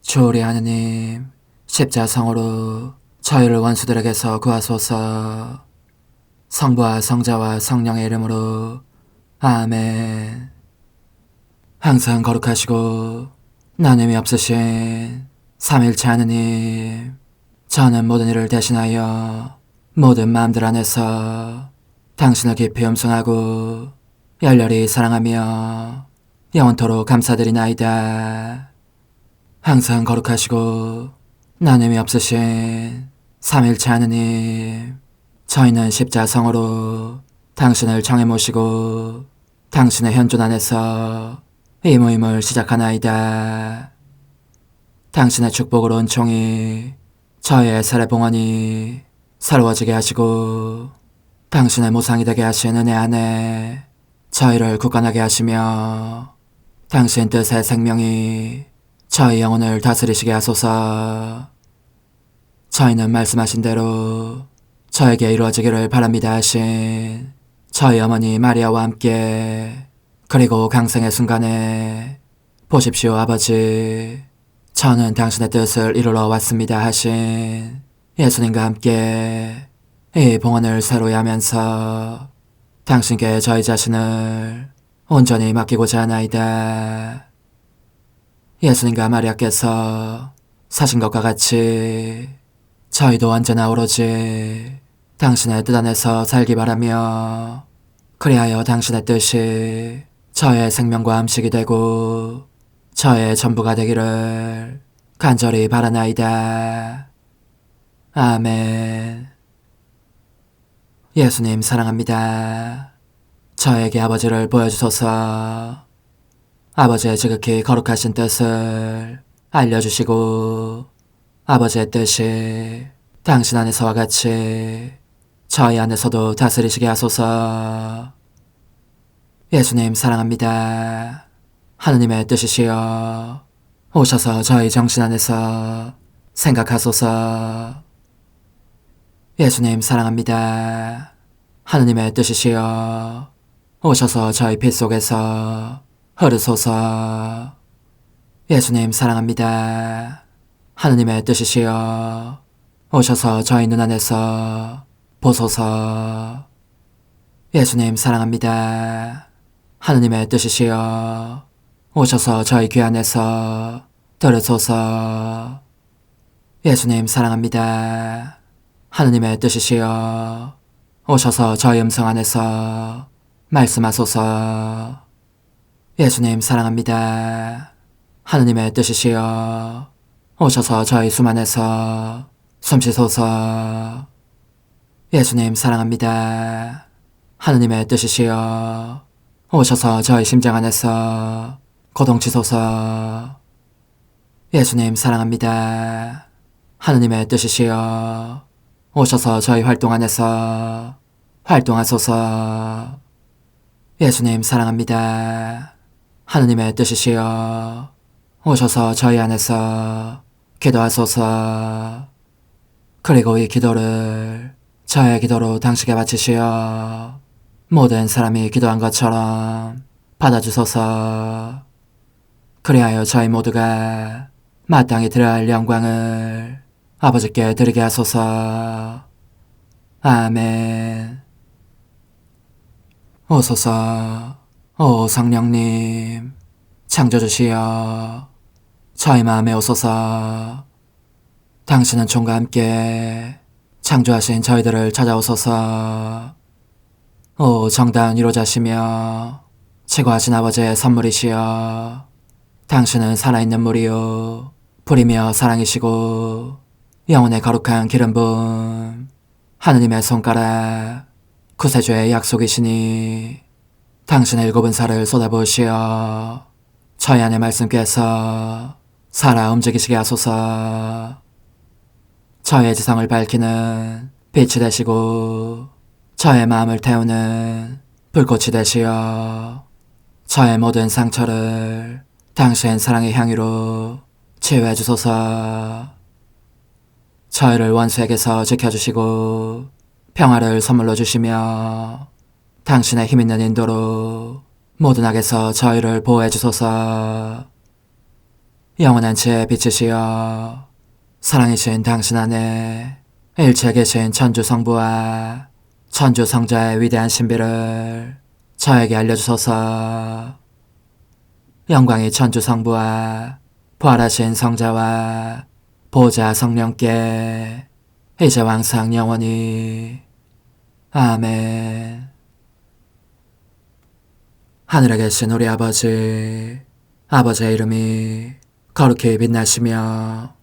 주오리 하느님, 십자성으로 저희를 원수들에게서 구하소서. 성부와 성자와 성령의 이름으로 아멘. 항상 거룩하시고 나눔이 없으신 삼일체 하느님, 저는 모든 일을 대신하여 모든 마음들 안에서 당신을 깊이 음성하고 열렬히 사랑하며 영원토록 감사드리나이다. 항상 거룩하시고 나눔이 없으신 삼일체 하느님, 저희는 십자성으로 당신을 정해 모시고 당신의 현존 안에서 이 모임을 시작하나이다. 당신의 축복으로 은총이 저희의 세례봉헌이 새로워지게 하시고 당신의 모상이 되게 하신 은혜 안에 저희를 굳건하게 하시며 당신 뜻의 생명이 저희 영혼을 다스리시게 하소서. 저희는 말씀하신 대로 저에게 이루어지기를 바랍니다 하신 저희 어머니 마리아와 함께, 그리고 강생의 순간에 보십시오 아버지, 저는 당신의 뜻을 이루러 왔습니다 하신 예수님과 함께 이 봉헌을 새로이 하면서 당신께 저희 자신을 온전히 맡기고자 하나이다. 예수님과 마리아께서 사신 것과 같이 저희도 언제나 오로지 당신의 뜻 안에서 살기 바라며, 그리하여 당신의 뜻이 저의 생명과 음식이 되고 저의 전부가 되기를 간절히 바라나이다. 아멘. 예수님 사랑합니다. 저에게 아버지를 보여주소서. 아버지의 지극히 거룩하신 뜻을 알려주시고 아버지의 뜻이 당신 안에서와 같이 저희 안에서도 다스리시게 하소서. 예수님 사랑합니다. 하느님의 뜻이시여 오셔서 저희 정신 안에서 생각하소서. 예수님 사랑합니다. 하느님의 뜻이시여 오셔서 저희 피 속에서 흐르소서. 예수님 사랑합니다. 하느님의 뜻이시여 오셔서 저희 눈 안에서 보소서. 예수님 사랑합니다. 하느님의 뜻이시여 오셔서 저희 귀 안에서 들으소서. 예수님 사랑합니다. 하느님의 뜻이시여 오셔서 저희 음성 안에서 말씀하소서. 예수님 사랑합니다. 하느님의 뜻이시여 오셔서 저희 숨 안에서 숨쉬소서. 예수님 사랑합니다. 하느님의 뜻이시여 오셔서 저희 심장 안에서 고동치소서. 예수님 사랑합니다. 하느님의 뜻이시여 오셔서 저희 활동 안에서 활동하소서. 예수님 사랑합니다. 하느님의 뜻이시여 오셔서 저희 안에서 기도하소서. 그리고 이 기도를 저의 기도로 당신께 바치시어 모든 사람이 기도한 것처럼 받아주소서. 그리하여 저희 모두가 마땅히 드려야 할 영광을 아버지께 드리게 하소서. 아멘. 오소서. 오 성령님 창조주시여 저희 마음에 오소서. 당신은 총과 함께 창조하신 저희들을 찾아오소서. 오 정다운 위로자시며 최고하신 아버지의 선물이시여 당신은 살아있는 물이요 불이며 사랑이시고 영혼의 거룩한 기름 부음 하느님의 손가락 구세주의 약속이시니 당신의 일곱은 살을 쏟아부으시어 저희 안의 말씀께서 살아 움직이시게 하소서. 저의 지성을 밝히는 빛이 되시고 저의 마음을 태우는 불꽃이 되시어 저의 모든 상처를 당신 사랑의 향유로 치유해 주소서. 저희를 원수에게서 지켜주시고 평화를 선물로 주시며 당신의 힘있는 인도로 모든 악에서 저희를 보호해 주소서. 영원한 제 빛이시여 사랑이신 당신 안에 일체 계신 천주 성부와 천주 성자의 위대한 신비를 저에게 알려주소서. 영광이 천주 성부와 부활하신 성자와 보좌 성령께 이제와 항상 영원히 아멘. 하늘에 계신 우리 아버지, 아버지의 이름이 거룩히 빛나시며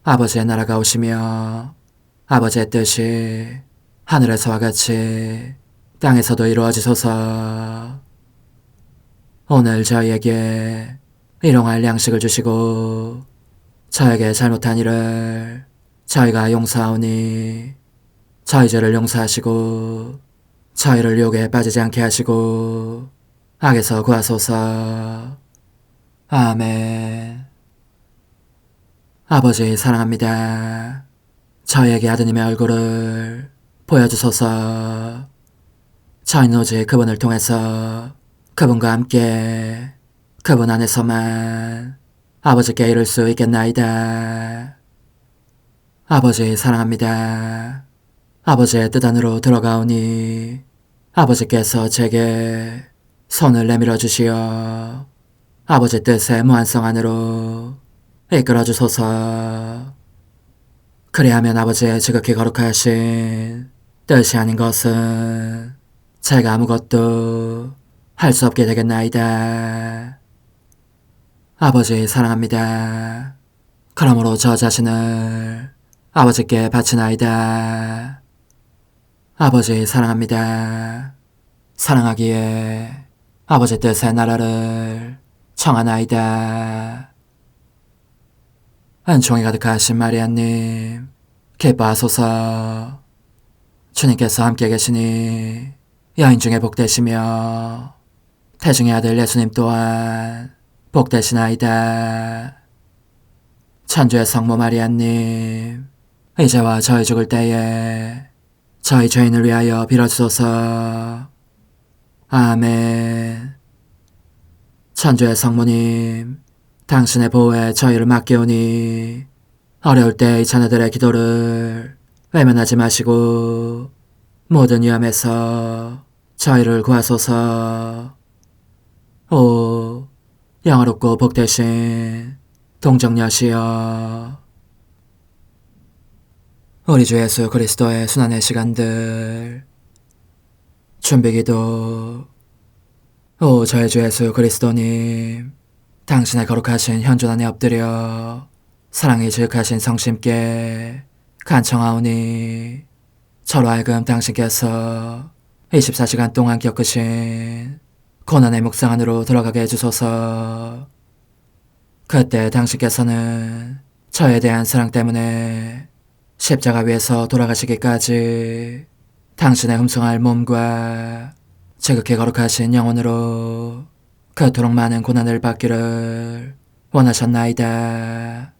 아버지의 나라가 오시며 아버지의 뜻이 하늘에서와 같이 땅에서도 이루어지소서. 오늘 저희에게 일용할 양식을 주시고 저에게 잘못한 일을 저희가 용서하오니 저희 죄를 용서하시고 저희를 유혹에 빠지지 않게 하시고 악에서 구하소서. 아멘. 아버지 사랑합니다. 저희에게 아드님의 얼굴을 보여주소서. 저희는 오직 그분을 통해서 그분과 함께 그분 안에서만 아버지께 이룰 수 있겠나이다. 아버지 사랑합니다. 아버지의 뜻 안으로 들어가오니 아버지께서 제게 손을 내밀어 주시어 아버지 뜻의 무한성 안으로 이끌어 주소서. 그리하면 아버지의 지극히 거룩하신 뜻이 아닌 것은 제가 아무것도 할 수 없게 되겠나이다. 아버지 사랑합니다. 그러므로 저 자신을 아버지께 바치나이다. 아버지 사랑합니다. 사랑하기에 아버지 뜻의 나라를 청하나이다. 은총이 가득하신 마리아님, 기뻐하소서. 주님께서 함께 계시니 여인 중에 복되시며 태중의 아들 예수님 또한 복되시나이다. 천주의 성모 마리아님, 이제와 저희 죽을 때에 저희 죄인을 위하여 빌어주소서. 아멘. 천주의 성모님, 당신의 보호에 저희를 맡기오니 어려울 때 이 자녀들의 기도를 외면하지 마시고 모든 위험에서 저희를 구하소서. 오, 영화롭고 복되신 동정녀시여, 우리 주 예수 그리스도의 순환의 시간들 준비기도. 오 저희 주 예수 그리스도님, 당신의 거룩하신 현존 안에 엎드려 사랑이 지극하신 성심께 간청하오니 저로 하여금 당신께서 24시간 동안 겪으신 고난의 묵상 안으로 들어가게 해주소서. 그때 당신께서는 저에 대한 사랑 때문에 십자가 위에서 돌아가시기까지 당신의 흠숭할 몸과 지극히 거룩하신 영혼으로 그토록 많은 고난을 받기를 원하셨나이다.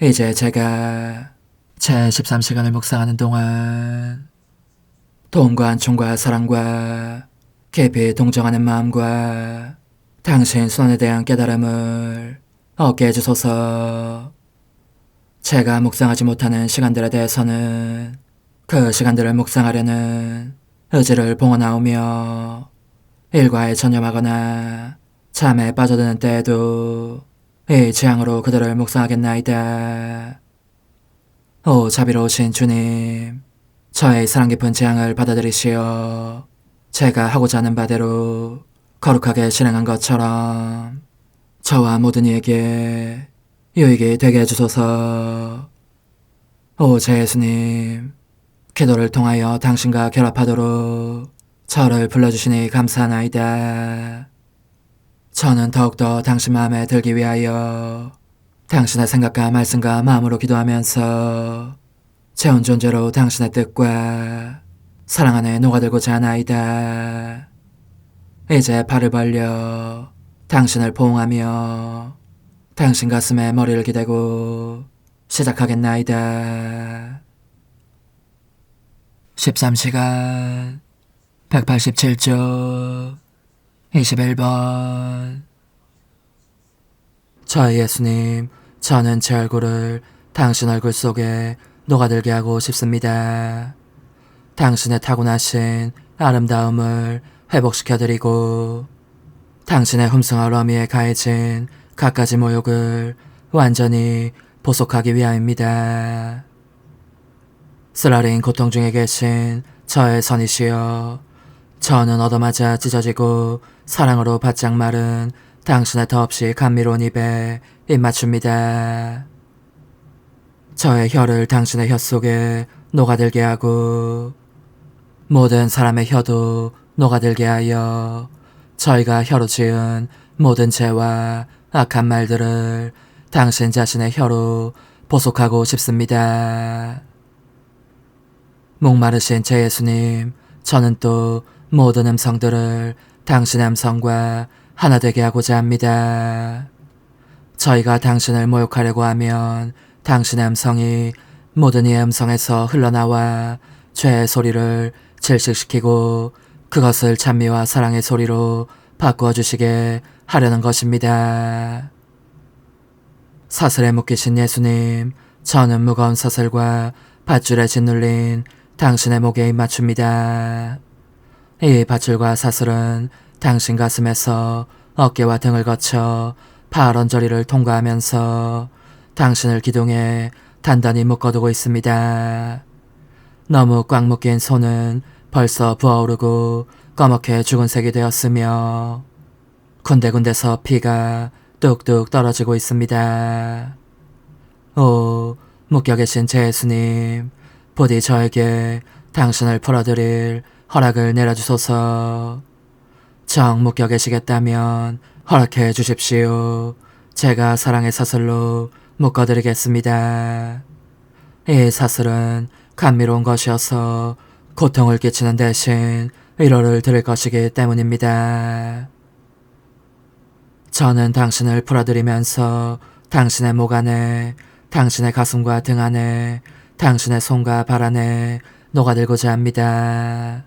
이제 제가 제 13시간을 묵상하는 동안 도움과 안총과 사랑과 깊이 동정하는 마음과 당신 순환에 대한 깨달음을 얻게 해주소서. 제가 묵상하지 못하는 시간들에 대해서는 그 시간들을 묵상하려는 의지를 봉헌하오며 일과에 전념하거나 잠에 빠져드는 때에도 이 재앙으로 그들을 묵상하겠나이다. 오 자비로우신 주님, 저의 사랑 깊은 재앙을 받아들이시어 제가 하고자 하는 바대로 거룩하게 실행한 것처럼 저와 모든 이에게 유익이 되게 해주소서. 오 제 예수님, 기도를 통하여 당신과 결합하도록 저를 불러주시니 감사하나이다. 저는 더욱더 당신 마음에 들기 위하여 당신의 생각과 말씀과 마음으로 기도하면서 제 온 존재로 당신의 뜻과 사랑 안에 녹아들고자 하나이다. 이제 팔을 벌려 당신을 포옹하며 당신 가슴에 머리를 기대고 시작하겠나이다. 13시간 187쪽 21번. 저의 예수님, 저는 제 얼굴을 당신 얼굴 속에 녹아들게 하고 싶습니다. 당신의 타고나신 아름다움을 회복시켜드리고 당신의 흠숭한 어미에 가해진 갖가지 모욕을 완전히 보속하기 위함입니다. 쓰라린 고통 중에 계신 저의 선이시여, 저는 얻어맞아 찢어지고 사랑으로 바짝 마른 당신의 더없이 감미로운 입에 입맞춥니다. 저의 혀를 당신의 혀 속에 녹아들게 하고 모든 사람의 혀도 녹아들게 하여 저희가 혀로 지은 모든 죄와 악한 말들을 당신 자신의 혀로 보속하고 싶습니다. 목마르신 제 예수님, 저는 또 모든 음성들을 당신의 음성과 하나 되게 하고자 합니다. 저희가 당신을 모욕하려고 하면 당신의 음성이 모든 이의 음성에서 흘러나와 죄의 소리를 질식시키고 그것을 찬미와 사랑의 소리로 바꾸어 주시게 하려는 것입니다. 사슬에 묶이신 예수님, 저는 무거운 사슬과 밧줄에 짓눌린 당신의 목에 입맞춥니다. 이 밧줄과 사슬은 당신 가슴에서 어깨와 등을 거쳐 파란 저리를 통과하면서 당신을 기둥에 단단히 묶어두고 있습니다. 너무 꽉 묶인 손은 벌써 부어오르고 꺼멓게 죽은색이 되었으며 군데군데서 피가 뚝뚝 떨어지고 있습니다. 오, 묶여 계신 제 예수님, 부디 저에게 당신을 풀어드릴 허락을 내려주소서. 정 묶여 계시겠다면 허락해 주십시오. 제가 사랑의 사슬로 묶어드리겠습니다. 이 사슬은 감미로운 것이어서 고통을 끼치는 대신 위로를 드릴 것이기 때문입니다. 저는 당신을 풀어드리면서 당신의 목 안에, 당신의 가슴과 등 안에, 당신의 손과 발 안에 녹아들고자 합니다.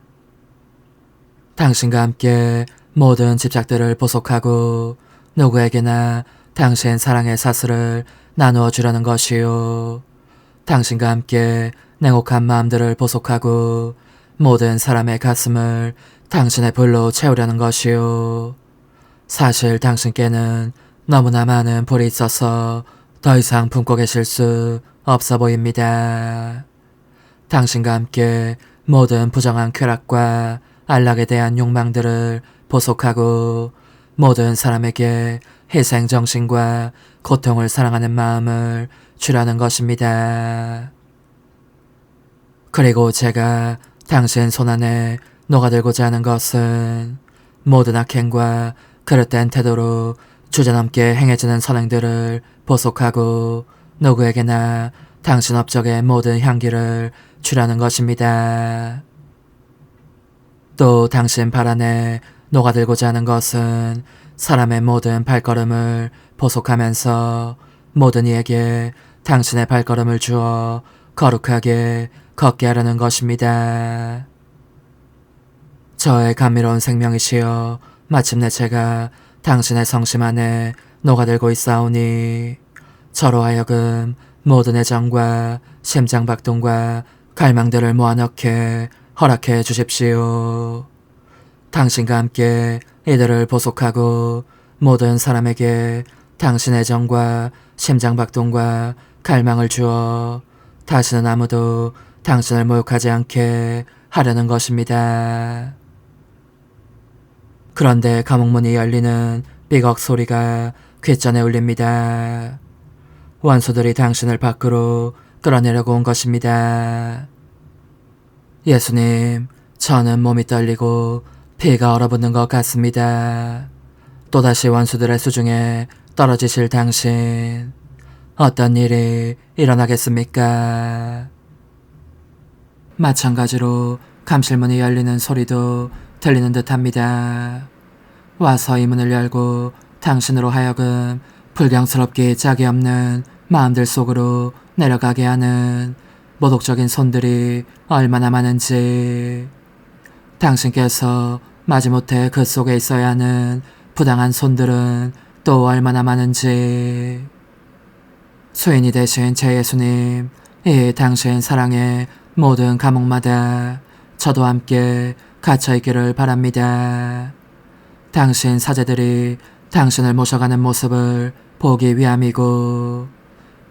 당신과 함께 모든 집착들을 보속하고 누구에게나 당신 사랑의 사슬을 나누어 주려는 것이요. 당신과 함께 냉혹한 마음들을 보속하고 모든 사람의 가슴을 당신의 불로 채우려는 것이요. 사실 당신께는 너무나 많은 불이 있어서 더 이상 품고 계실 수 없어 보입니다. 당신과 함께 모든 부정한 쾌락과 안락에 대한 욕망들을 보속하고 모든 사람에게 희생정신과 고통을 사랑하는 마음을 주려는 것입니다. 그리고 제가 당신 손안에 녹아들고자 하는 것은 모든 악행과 그릇된 태도로 주저넘게 행해지는 선행들을 보속하고 누구에게나 당신 업적의 모든 향기를 주려는 것입니다. 또 당신 발 안에 녹아들고자 하는 것은 사람의 모든 발걸음을 보속하면서 모든 이에게 당신의 발걸음을 주어 거룩하게 걷게 하려는 것입니다. 저의 감미로운 생명이시여, 마침내 제가 당신의 성심 안에 녹아들고 있사오니 저로 하여금 모든 애정과 심장박동과 갈망들을 모아넣게 허락해 주십시오. 당신과 함께 이들을 보속하고 모든 사람에게 당신의 애정과 심장박동과 갈망을 주어 다시는 아무도 당신을 모욕하지 않게 하려는 것입니다. 그런데 감옥문이 열리는 삐걱 소리가 귓전에 울립니다. 원수들이 당신을 밖으로 끌어내려고 온 것입니다. 예수님, 저는 몸이 떨리고 피가 얼어붙는 것 같습니다. 또다시 원수들의 수중에 떨어지실 당신, 어떤 일이 일어나겠습니까? 마찬가지로 감실문이 열리는 소리도 들리는 듯합니다. 와서 이 문을 열고 당신으로 하여금 불경스럽게 짝이 없는 마음들 속으로 내려가게 하는 모독적인 손들이 얼마나 많은지, 당신께서 마지못해 그 속에 있어야 하는 부당한 손들은 또 얼마나 많은지. 수인이 되신 제 예수님, 이 당신 사랑의 모든 감옥마다 저도 함께 갇혀있기를 바랍니다. 당신 사제들이 당신을 모셔가는 모습을 보기 위함이고,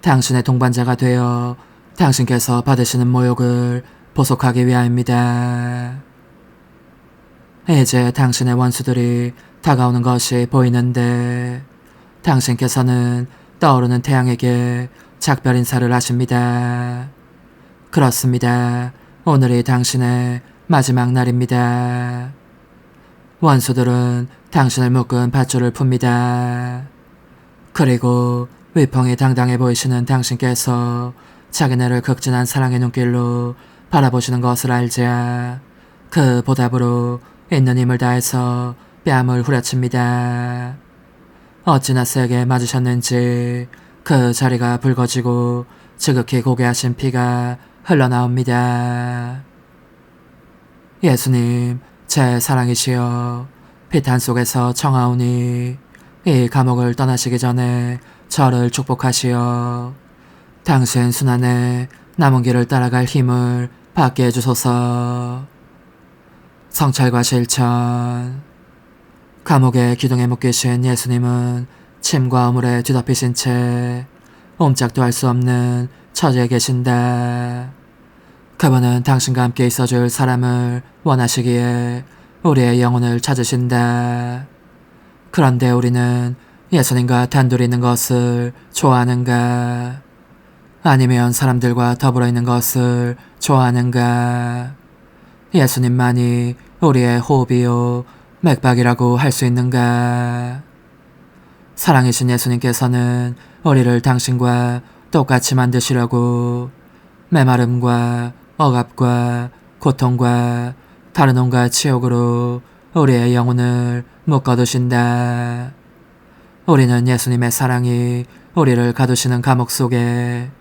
당신의 동반자가 되어 당신께서 받으시는 모욕을 보속하기 위함입니다. 이제 당신의 원수들이 다가오는 것이 보이는데, 당신께서는 떠오르는 태양에게 작별 인사를 하십니다. 그렇습니다. 오늘이 당신의 마지막 날입니다. 원수들은 당신을 묶은 밧줄을 풉니다. 그리고 위풍이 당당해 보이시는 당신께서 자기네를 극진한 사랑의 눈길로 바라보시는 것을 알자 그 보답으로 있는 힘을 다해서 뺨을 후려칩니다. 어찌나 세게 맞으셨는지 그 자리가 붉어지고 지극히 고개하신 피가 흘러나옵니다. 예수님, 제 사랑이시여, 피탄 속에서 청하오니 이 감옥을 떠나시기 전에 저를 축복하시어 당신 순환에 남은 길을 따라갈 힘을 받게 해주소서. 성찰과 실천. 감옥의 기둥에 묶이신 예수님은 침과 우물에 뒤덮이신 채 옴짝도 할 수 없는 처지에 계신다. 그분은 당신과 함께 있어줄 사람을 원하시기에 우리의 영혼을 찾으신다. 그런데 우리는 예수님과 단둘이 있는 것을 좋아하는가? 아니면 사람들과 더불어 있는 것을 좋아하는가? 예수님만이 우리의 호흡이요 맥박이라고 할 수 있는가? 사랑이신 예수님께서는 우리를 당신과 똑같이 만드시려고 메마름과 억압과 고통과 다른 온갖 치욕으로 우리의 영혼을 묶어두신다. 우리는 예수님의 사랑이 우리를 가두시는 감옥 속에,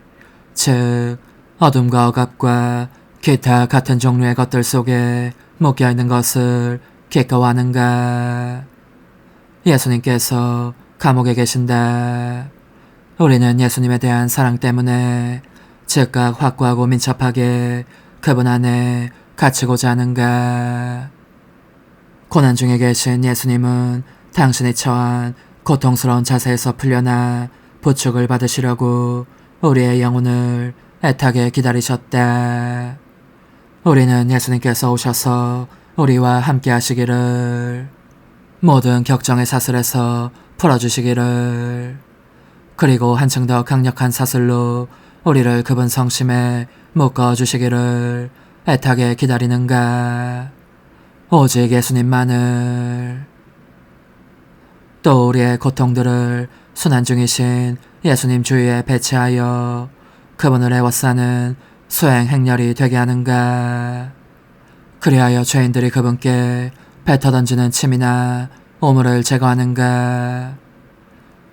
즉 어둠과 억압과 기타 같은 종류의 것들 속에 묶여있는 것을 기꺼워하는가? 예수님께서 감옥에 계신다. 우리는 예수님에 대한 사랑 때문에 즉각 확고하고 민첩하게 그분 안에 갇히고자 하는가? 고난 중에 계신 예수님은 당신이 처한 고통스러운 자세에서 풀려나 부축을 받으시려고 우리의 영혼을 애타게 기다리셨다. 우리는 예수님께서 오셔서 우리와 함께 하시기를, 모든 격정의 사슬에서 풀어주시기를, 그리고 한층 더 강력한 사슬로 우리를 그분 성심에 묶어주시기를 애타게 기다리는가? 오직 예수님만을. 또 우리의 고통들을 순환 중이신 예수님 주위에 배치하여 그분을 애워싸는 수행 행렬이 되게 하는가? 그리하여 죄인들이 그분께 뱉어던지는 침이나 오물을 제거하는가?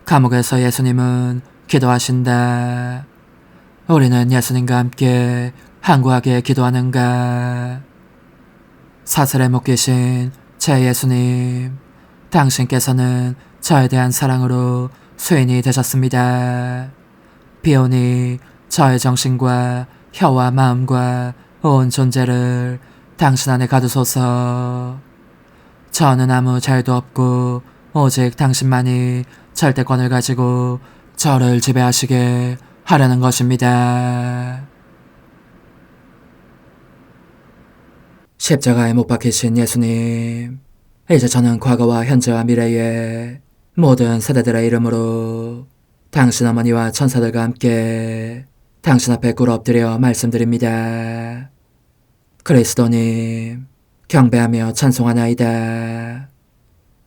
감옥에서 예수님은 기도하신다. 우리는 예수님과 함께 항구하게 기도하는가? 사슬에 묶이신 제 예수님, 당신께서는 저에 대한 사랑으로 수인이 되셨습니다. 비오니 저의 정신과 혀와 마음과 온 존재를 당신 안에 가두소서. 저는 아무 자유도 없고 오직 당신만이 절대권을 가지고 저를 지배하시게 하려는 것입니다. 십자가에 못 박히신 예수님, 이제 저는 과거와 현재와 미래의 모든 세대들의 이름으로 당신 어머니와 천사들과 함께 당신 앞에 꿇어 엎드려 말씀드립니다. 그리스도님, 경배하며 찬송하나이다.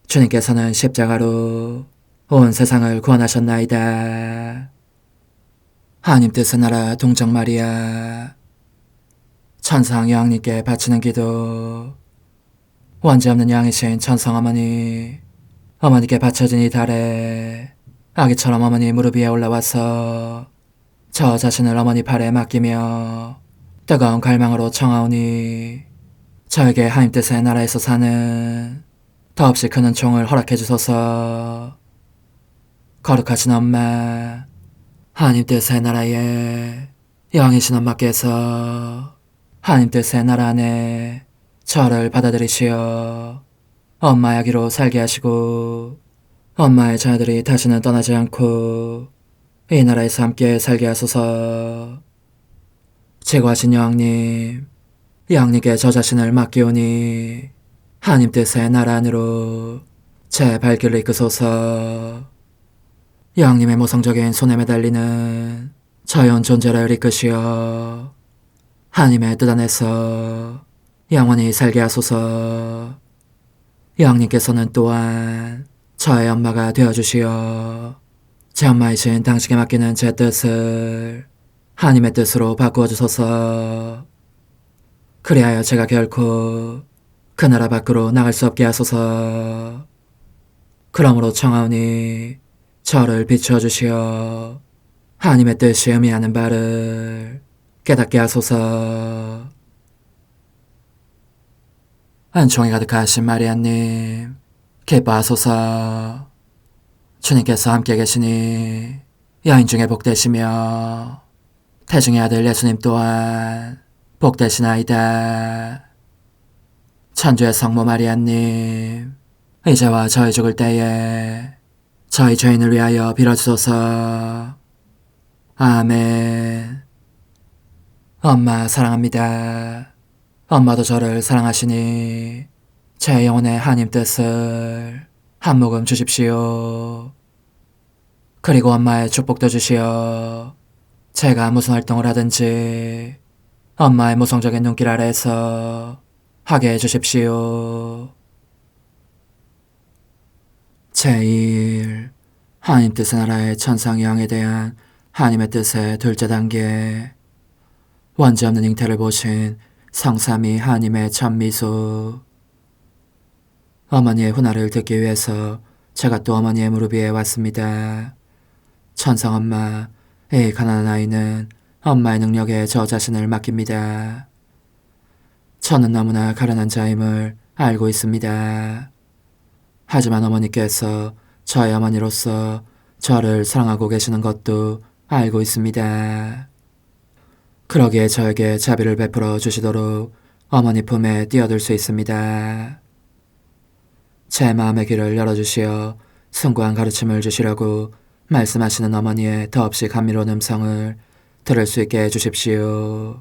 주님께서는 십자가로 온 세상을 구원하셨나이다. 하나님 뜻의 나라 동정 마리아, 천상 여왕님께 바치는 기도. 원죄 없는 양이신 천성 어머니, 어머니께 바쳐진 이 달에 아기처럼 어머니 무릎 위에 올라와서 저 자신을 어머니 팔에 맡기며 뜨거운 갈망으로 청하오니 저에게 하나님 뜻의 나라에서 사는 더없이 큰 은총을 허락해 주소서. 거룩하신 엄마, 하나님 뜻의 나라에 영이신 엄마께서 하나님 뜻의 나라 안에 저를 받아들이시어 엄마의 아기로 살게 하시고 엄마의 자녀들이 다시는 떠나지 않고 이 나라에서 함께 살게 하소서. 제거하신 여왕님, 여왕님께 저 자신을 맡기오니 하나님 뜻의 나라 안으로 제 발길을 이끄소서. 여왕님의 모성적인 손에 매달리는 자연 존재를 이끄시어 하나님의 뜻 안에서 영원히 살게 하소서. 여왕님께서는 또한 저의 엄마가 되어주시어 제 엄마이신 당신께 맡기는 제 뜻을 하나님의 뜻으로 바꾸어 주소서. 그리하여 제가 결코 그 나라 밖으로 나갈 수 없게 하소서. 그러므로 청하오니 저를 비추어 주시어 하나님의 뜻이 의미하는 바를 깨닫게 하소서. 은총이 가득하신 마리아님, 기뻐하소서. 주님께서 함께 계시니 여인 중에 복되시며 태중의 아들 예수님 또한 복되시나이다. 천주의 성모 마리아님, 이제와 저희 죽을 때에 저희 죄인을 위하여 빌어주소서. 아멘. 엄마 사랑합니다. 엄마도 저를 사랑하시니 제 영혼의 하나님 뜻을 한 모금 주십시오. 그리고 엄마의 축복도 주시어 제가 무슨 활동을 하든지 엄마의 모성적인 눈길 아래에서 하게 해주십시오. 제1. 하나님 뜻의 나라의 천상 여왕에 대한 하나님의 뜻의 둘째 단계. 원죄 없는 잉태를 보신 성삼위 하나님의 천미소. 어머니의 훈화를 듣기 위해서 제가 또 어머니의 무릎 위에 왔습니다. 천상엄마, 이 가난한 아이는 엄마의 능력에 저 자신을 맡깁니다. 저는 너무나 가련한 자임을 알고 있습니다. 하지만 어머니께서 저의 어머니로서 저를 사랑하고 계시는 것도 알고 있습니다. 그러기에 저에게 자비를 베풀어 주시도록 어머니 품에 뛰어들 수 있습니다. 제 마음의 귀를 열어주시어 숭고한 가르침을 주시려고 말씀하시는 어머니의 더없이 감미로운 음성을 들을 수 있게 해주십시오.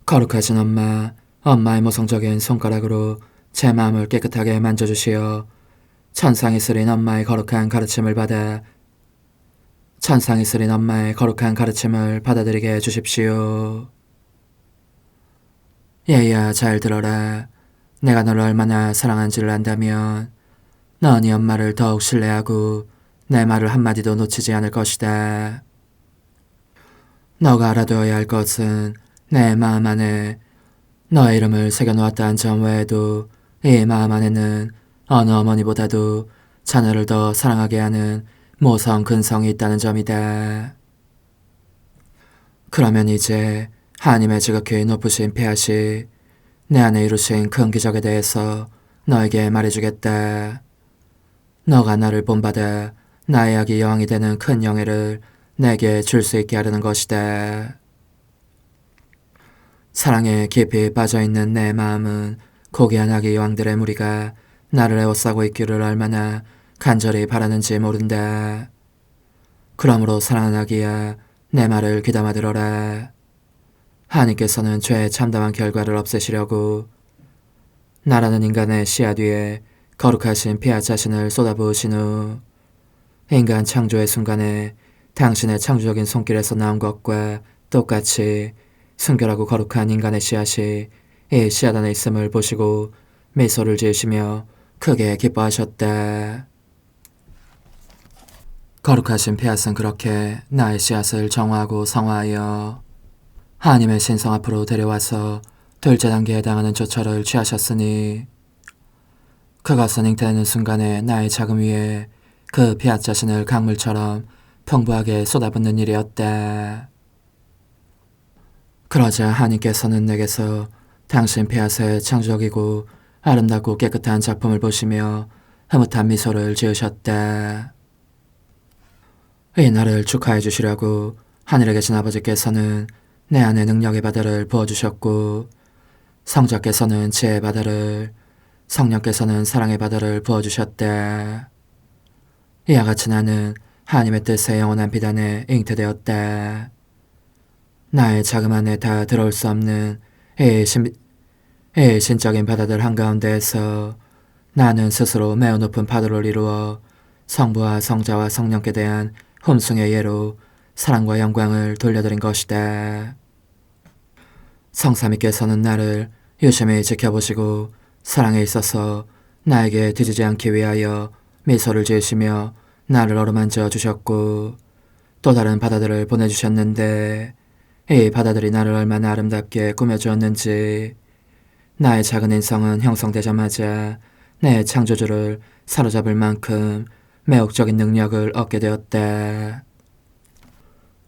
거룩하신 엄마, 엄마의 모성적인 손가락으로 제 마음을 깨끗하게 만져주시어 천상이 쓰린 엄마의 거룩한 가르침을 받아들이게 해주십시오. 얘야, 잘 들어라. 내가 너를 얼마나 사랑한지를 안다면 넌 네 엄마를 더욱 신뢰하고 내 말을 한마디도 놓치지 않을 것이다. 너가 알아두어야 할 것은 내 마음 안에 너의 이름을 새겨놓았다는 점 외에도 이 마음 안에는 어느 어머니보다도 자녀를 더 사랑하게 하는 모성 근성이 있다는 점이다. 그러면 이제 하나님의 지극히 높으신 폐하시 내 안에 이루신 큰 기적에 대해서 너에게 말해주겠다. 너가 나를 본받아 나의 아기 여왕이 되는 큰 영예를 내게 줄 수 있게 하려는 것이다. 사랑에 깊이 빠져있는 내 마음은 고귀한 아기 여왕들의 무리가 나를 에워싸고 있기를 얼마나 간절히 바라는지 모른다. 그러므로 사랑하는 아기야, 내 말을 귀담아 들어라. 하나님께서는 죄의 참담한 결과를 없애시려고 나라는 인간의 씨앗 위에 거룩하신 피아 자신을 쏟아부으신 후 인간 창조의 순간에 당신의 창조적인 손길에서 나온 것과 똑같이 순결하고 거룩한 인간의 씨앗이 이 씨앗 안에 있음을 보시고 미소를 지으시며 크게 기뻐하셨다. 거룩하신 피앗은 그렇게 나의 씨앗을 정화하고 성화하여 하나님의 신성 앞으로 데려와서 둘째 단계에 해당하는 조처를 취하셨으니 그것은 잉태하는 순간에 나의 자금 위에 그 피앗 자신을 강물처럼 풍부하게 쏟아붓는 일이었다. 그러자 하나님께서는 내게서 당신 피앗의 창조적이고 아름답고 깨끗한 작품을 보시며 흐뭇한 미소를 지으셨다. 이 날을 축하해 주시려고 하늘에 계신 아버지께서는 내 안에 능력의 바다를 부어주셨고 성자께서는 지혜의 바다를, 성령께서는 사랑의 바다를 부어주셨대. 이와 같이 나는 하나님의 뜻에 영원한 비단에 잉태되었다. 나의 자금 안에 다 들어올 수 없는 이 신적인 바다들 한가운데에서 나는 스스로 매우 높은 파도를 이루어 성부와 성자와 성령께 대한 흠숭의 예로 사랑과 영광을 돌려드린 것이다. 성삼위께서는 나를 유심히 지켜보시고 사랑에 있어서 나에게 뒤지지 않기 위하여 미소를 지으시며 나를 어루만져 주셨고 또 다른 바다들을 보내주셨는데 이 바다들이 나를 얼마나 아름답게 꾸며주었는지 나의 작은 인성은 형성되자마자 내 창조주를 사로잡을 만큼 매혹적인 능력을 얻게 되었다.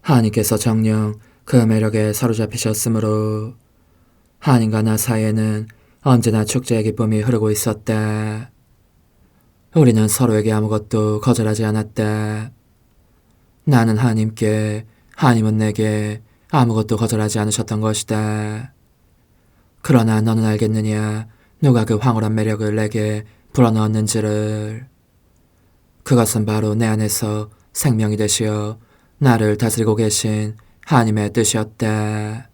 하나님께서 정녕 그 매력에 사로잡히셨으므로 하나님과 나 사이에는 언제나 축제의 기쁨이 흐르고 있었다. 우리는 서로에게 아무것도 거절하지 않았다. 나는 하나님께, 하나님은 내게 아무것도 거절하지 않으셨던 것이다. 그러나 너는 알겠느냐? 누가 그 황홀한 매력을 내게 불어넣었는지를. 그것은 바로 내 안에서 생명이 되시어 나를 다스리고 계신 하나님의 뜻이었다.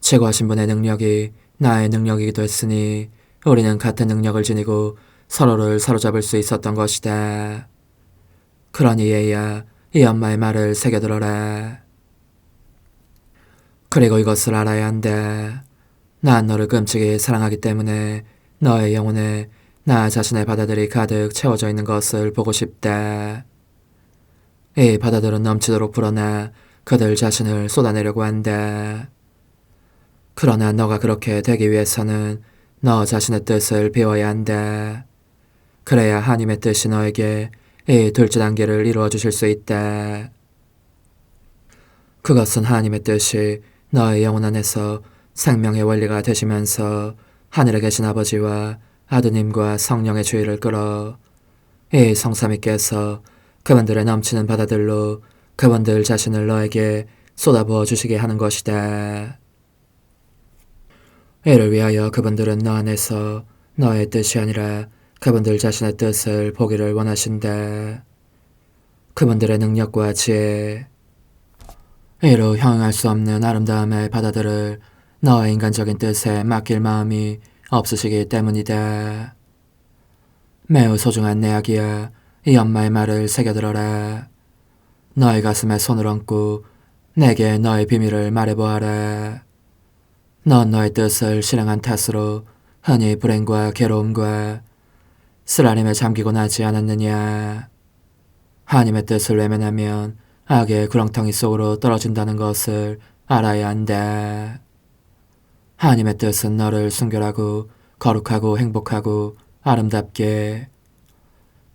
최고하신 분의 능력이 나의 능력이기도 했으니 우리는 같은 능력을 지니고 서로를 사로잡을 수 있었던 것이다. 그러니 얘야, 이 엄마의 말을 새겨들어라. 그리고 이것을 알아야 한다. 난 너를 끔찍이 사랑하기 때문에 너의 영혼에 나 자신의 바다들이 가득 채워져 있는 것을 보고 싶다. 이 바다들은 넘치도록 불어나 그들 자신을 쏟아내려고 한다. 그러나 너가 그렇게 되기 위해서는 너 자신의 뜻을 비워야 한다. 그래야 하나님의 뜻이 너에게 이 둘째 단계를 이루어 주실 수 있다. 그것은 하나님의 뜻이 너의 영혼 안에서 생명의 원리가 되시면서 하늘에 계신 아버지와 아드님과 성령의 주의를 끌어 이 성삼위께서 그분들의 넘치는 바다들로 그분들 자신을 너에게 쏟아부어 주시게 하는 것이다. 이를 위하여 그분들은 너 안에서 너의 뜻이 아니라 그분들 자신의 뜻을 보기를 원하신다. 그분들의 능력과 지혜, 이로 형용할 수 없는 아름다움의 바다들을 너의 인간적인 뜻에 맡길 마음이 없으시기 때문이다. 매우 소중한 내 아기야, 이 엄마의 말을 새겨들어라. 너의 가슴에 손을 얹고 내게 너의 비밀을 말해보아라. 넌 너의 뜻을 실행한 탓으로 흔히 불행과 괴로움과 쓰라림에 잠기고 나지 않았느냐. 하나님의 뜻을 외면하면 악의 구렁텅이 속으로 떨어진다는 것을 알아야 한다. 하나님의 뜻은 너를 순결하고 거룩하고 행복하고 아름답게,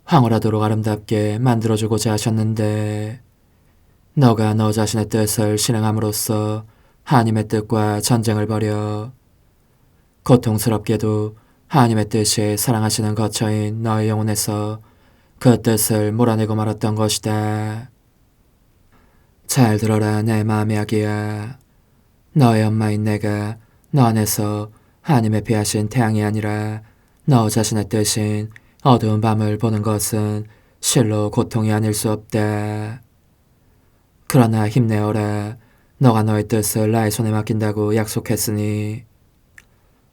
황홀하도록 아름답게 만들어주고자 하셨는데 너가 너 자신의 뜻을 실행함으로써 하나님의 뜻과 전쟁을 벌여 고통스럽게도 하나님의 뜻이 사랑하시는 거처인 너의 영혼에서 그 뜻을 몰아내고 말았던 것이다. 잘 들어라 내 마음의 아기야. 너의 엄마인 내가 너 안에서 하나님의 피하신 태양이 아니라 너 자신의 뜻인 어두운 밤을 보는 것은 실로 고통이 아닐 수 없다. 그러나 힘내어라. 너가 너의 뜻을 나의 손에 맡긴다고 약속했으니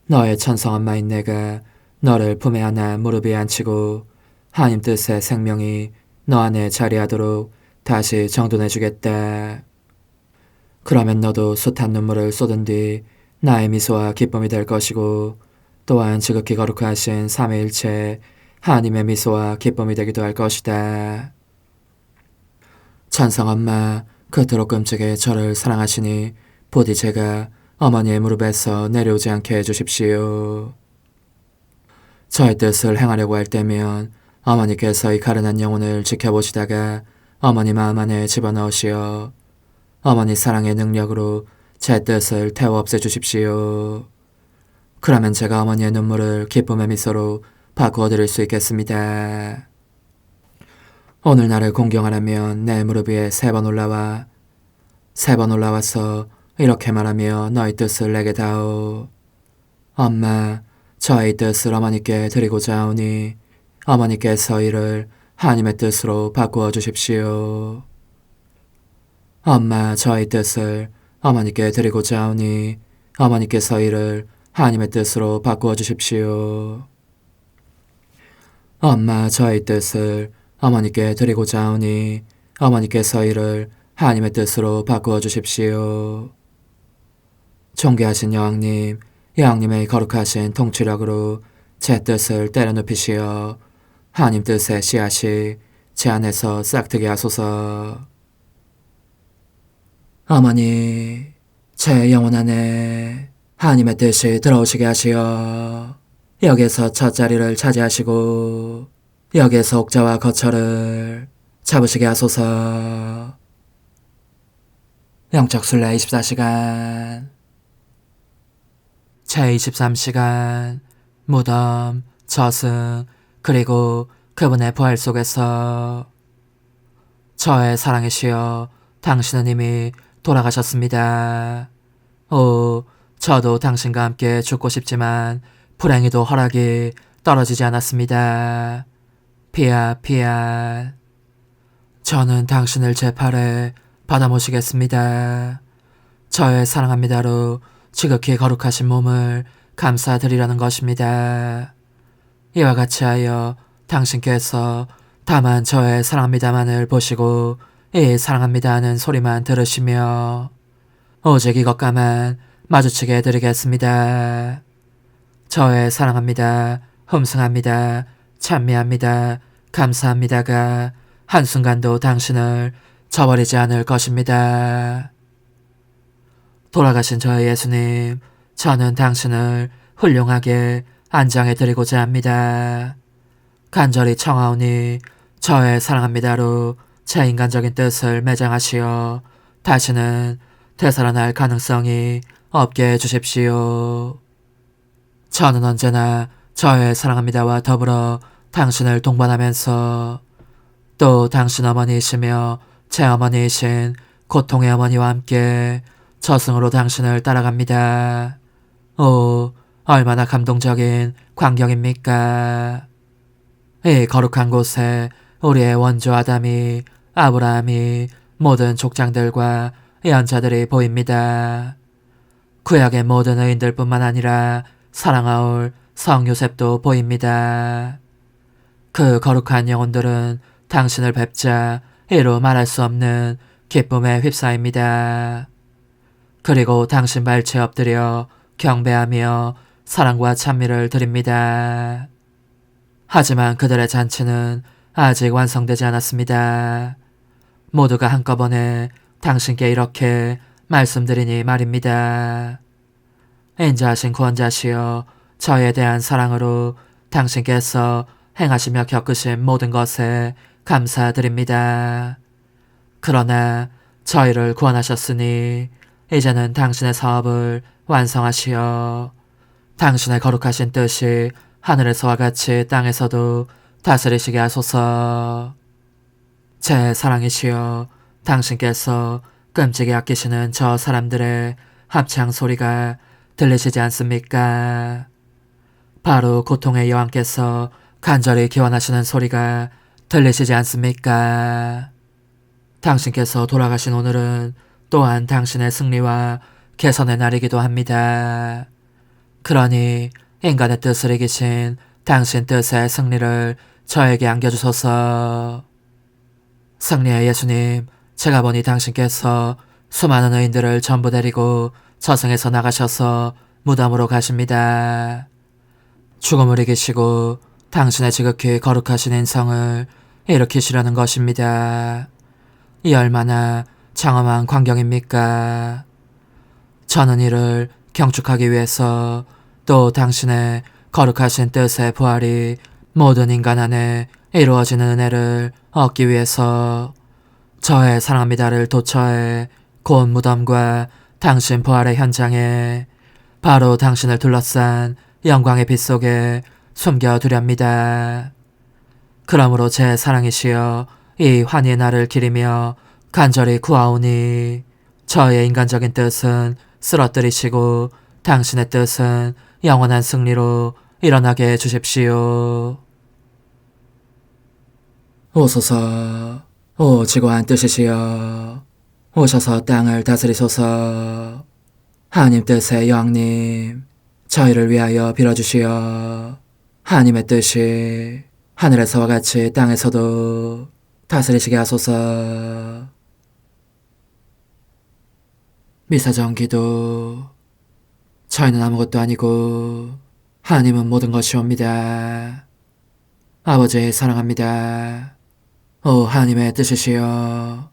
너의 천성엄마인 내가 너를 품에 안아 무릎 위에 앉히고 하나님 뜻의 생명이 너 안에 자리하도록 다시 정돈해주겠다. 그러면 너도 숱한 눈물을 쏟은 뒤 나의 미소와 기쁨이 될 것이고 또한 지극히 거룩하신 삼위일체 하나님의 미소와 기쁨이 되기도 할 것이다. 천성엄마, 그토록 끔찍이 저를 사랑하시니 부디 제가 어머니의 무릎에서 내려오지 않게 해주십시오. 저의 뜻을 행하려고 할 때면 어머니께서 이 가련한 영혼을 지켜보시다가 어머니 마음 안에 집어넣으시어 어머니 사랑의 능력으로 제 뜻을 태워 없애주십시오. 그러면 제가 어머니의 눈물을 기쁨의 미소로 바꾸어 드릴 수 있겠습니다. 오늘 나를 공경하려면 내 무릎 위에 3번 올라와. 3번 올라와서 이렇게 말하며 너희 뜻을 내게 다오. 엄마, 저의 뜻을 어머니께 드리고자 하오니 어머니께서 이를 하나님의 뜻으로 바꾸어 주십시오. 엄마, 저의 뜻을 어머니께 드리고자 하오니 어머니께서 이를 하나님의 뜻으로 바꾸어 주십시오. 엄마, 저의 뜻을 어머니께 드리고자 하오니 어머니께서 이를 하나님의 뜻으로 바꾸어 주십시오. 존귀하신 여왕님, 여왕님의 거룩하신 통치력으로 제 뜻을 때려눕히시어 하나님 뜻의 씨앗이 제 안에서 싹트게 하소서. 어머니, 제 영혼 안에 하나님의 뜻이 들어오시게 하시어 여기에서 첫 자리를 차지하시고 여기에서 옥자와 거처를 잡으시게 하소서. 영적 순례 24시간 제23시간 무덤, 저승, 그리고 그분의 부활 속에서 저의 사랑이시여 당신은 이미 돌아가셨습니다. 오, 저도 당신과 함께 죽고 싶지만 불행히도 허락이 떨어지지 않았습니다. 피아. 저는 당신을 제 팔에 받아 모시겠습니다. 저의 사랑합니다로 지극히 거룩하신 몸을 감사드리려는 것입니다. 이와 같이 하여 당신께서 다만 저의 사랑합니다만을 보시고 이 사랑합니다 하는 소리만 들으시며 오직 이것과만 마주치게 해드리겠습니다. 저의 사랑합니다, 흠숭합니다, 찬미합니다, 감사합니다가 한순간도 당신을 저버리지 않을 것입니다. 돌아가신 저의 예수님, 저는 당신을 훌륭하게 안장해드리고자 합니다. 간절히 청하오니 저의 사랑합니다로 제 인간적인 뜻을 매장하시어 다시는 되살아날 가능성이 없게 해주십시오. 저는 언제나 저의 사랑합니다와 더불어 당신을 동반하면서 또 당신 어머니이시며 제 어머니이신 고통의 어머니와 함께 저승으로 당신을 따라갑니다. 오, 얼마나 감동적인 광경입니까? 이 거룩한 곳에 우리의 원조 아담이, 아브라함이, 모든 족장들과 예언자들이 보입니다. 구약의 모든 의인들뿐만 아니라 사랑하올 성 요셉도 보입니다. 그 거룩한 영혼들은 당신을 뵙자 이루 말할 수 없는 기쁨에 휩싸입니다. 그리고 당신 발치에 엎드려 경배하며 사랑과 찬미를 드립니다. 하지만 그들의 잔치는 아직 완성되지 않았습니다. 모두가 한꺼번에 당신께 이렇게 말씀드리니 말입니다. 인자하신 구원자시여, 저에 대한 사랑으로 당신께서 행하시며 겪으신 모든 것에 감사드립니다. 그러나 저희를 구원하셨으니 이제는 당신의 사업을 완성하시어 당신의 거룩하신 뜻이 하늘에서와 같이 땅에서도 다스리시게 하소서. 제 사랑이시여, 당신께서 끔찍이 아끼시는 저 사람들의 합창 소리가 들리시지 않습니까? 바로 고통의 여왕께서 간절히 기원하시는 소리가 들리시지 않습니까? 당신께서 돌아가신 오늘은 또한 당신의 승리와 개선의 날이기도 합니다. 그러니 인간의 뜻을 이기신 당신 뜻의 승리를 저에게 안겨주소서. 승리의 예수님, 제가 보니 당신께서 수많은 의인들을 전부 데리고 저승에서 나가셔서 무덤으로 가십니다. 죽음을 이기시고 당신의 지극히 거룩하신 인성을 일으키시려는 것입니다. 이 얼마나 장엄한 광경입니까? 저는 이를 경축하기 위해서 또 당신의 거룩하신 뜻의 부활이 모든 인간 안에 이루어지는 은혜를 얻기 위해서 저의 사랑합니다를 도처에 고운 무덤과 당신 부활의 현장에 바로 당신을 둘러싼 영광의 빛 속에 숨겨두렵니다. 그러므로 제 사랑이시여, 이 환희의 날을 기리며 간절히 구하오니 저의 인간적인 뜻은 쓰러뜨리시고 당신의 뜻은 영원한 승리로 일어나게 해주십시오. 오소서, 오 지고한 뜻이시여, 오셔서 땅을 다스리소서. 하나님 뜻의 여왕님, 저희를 위하여 빌어주시어 하나님의 뜻이 하늘에서와 같이 땅에서도 다스리시게 하소서. 미사정 기도. 저희는 아무것도 아니고 하나님은 모든 것이옵니다. 아버지 사랑합니다. 오 하나님의 뜻이시여,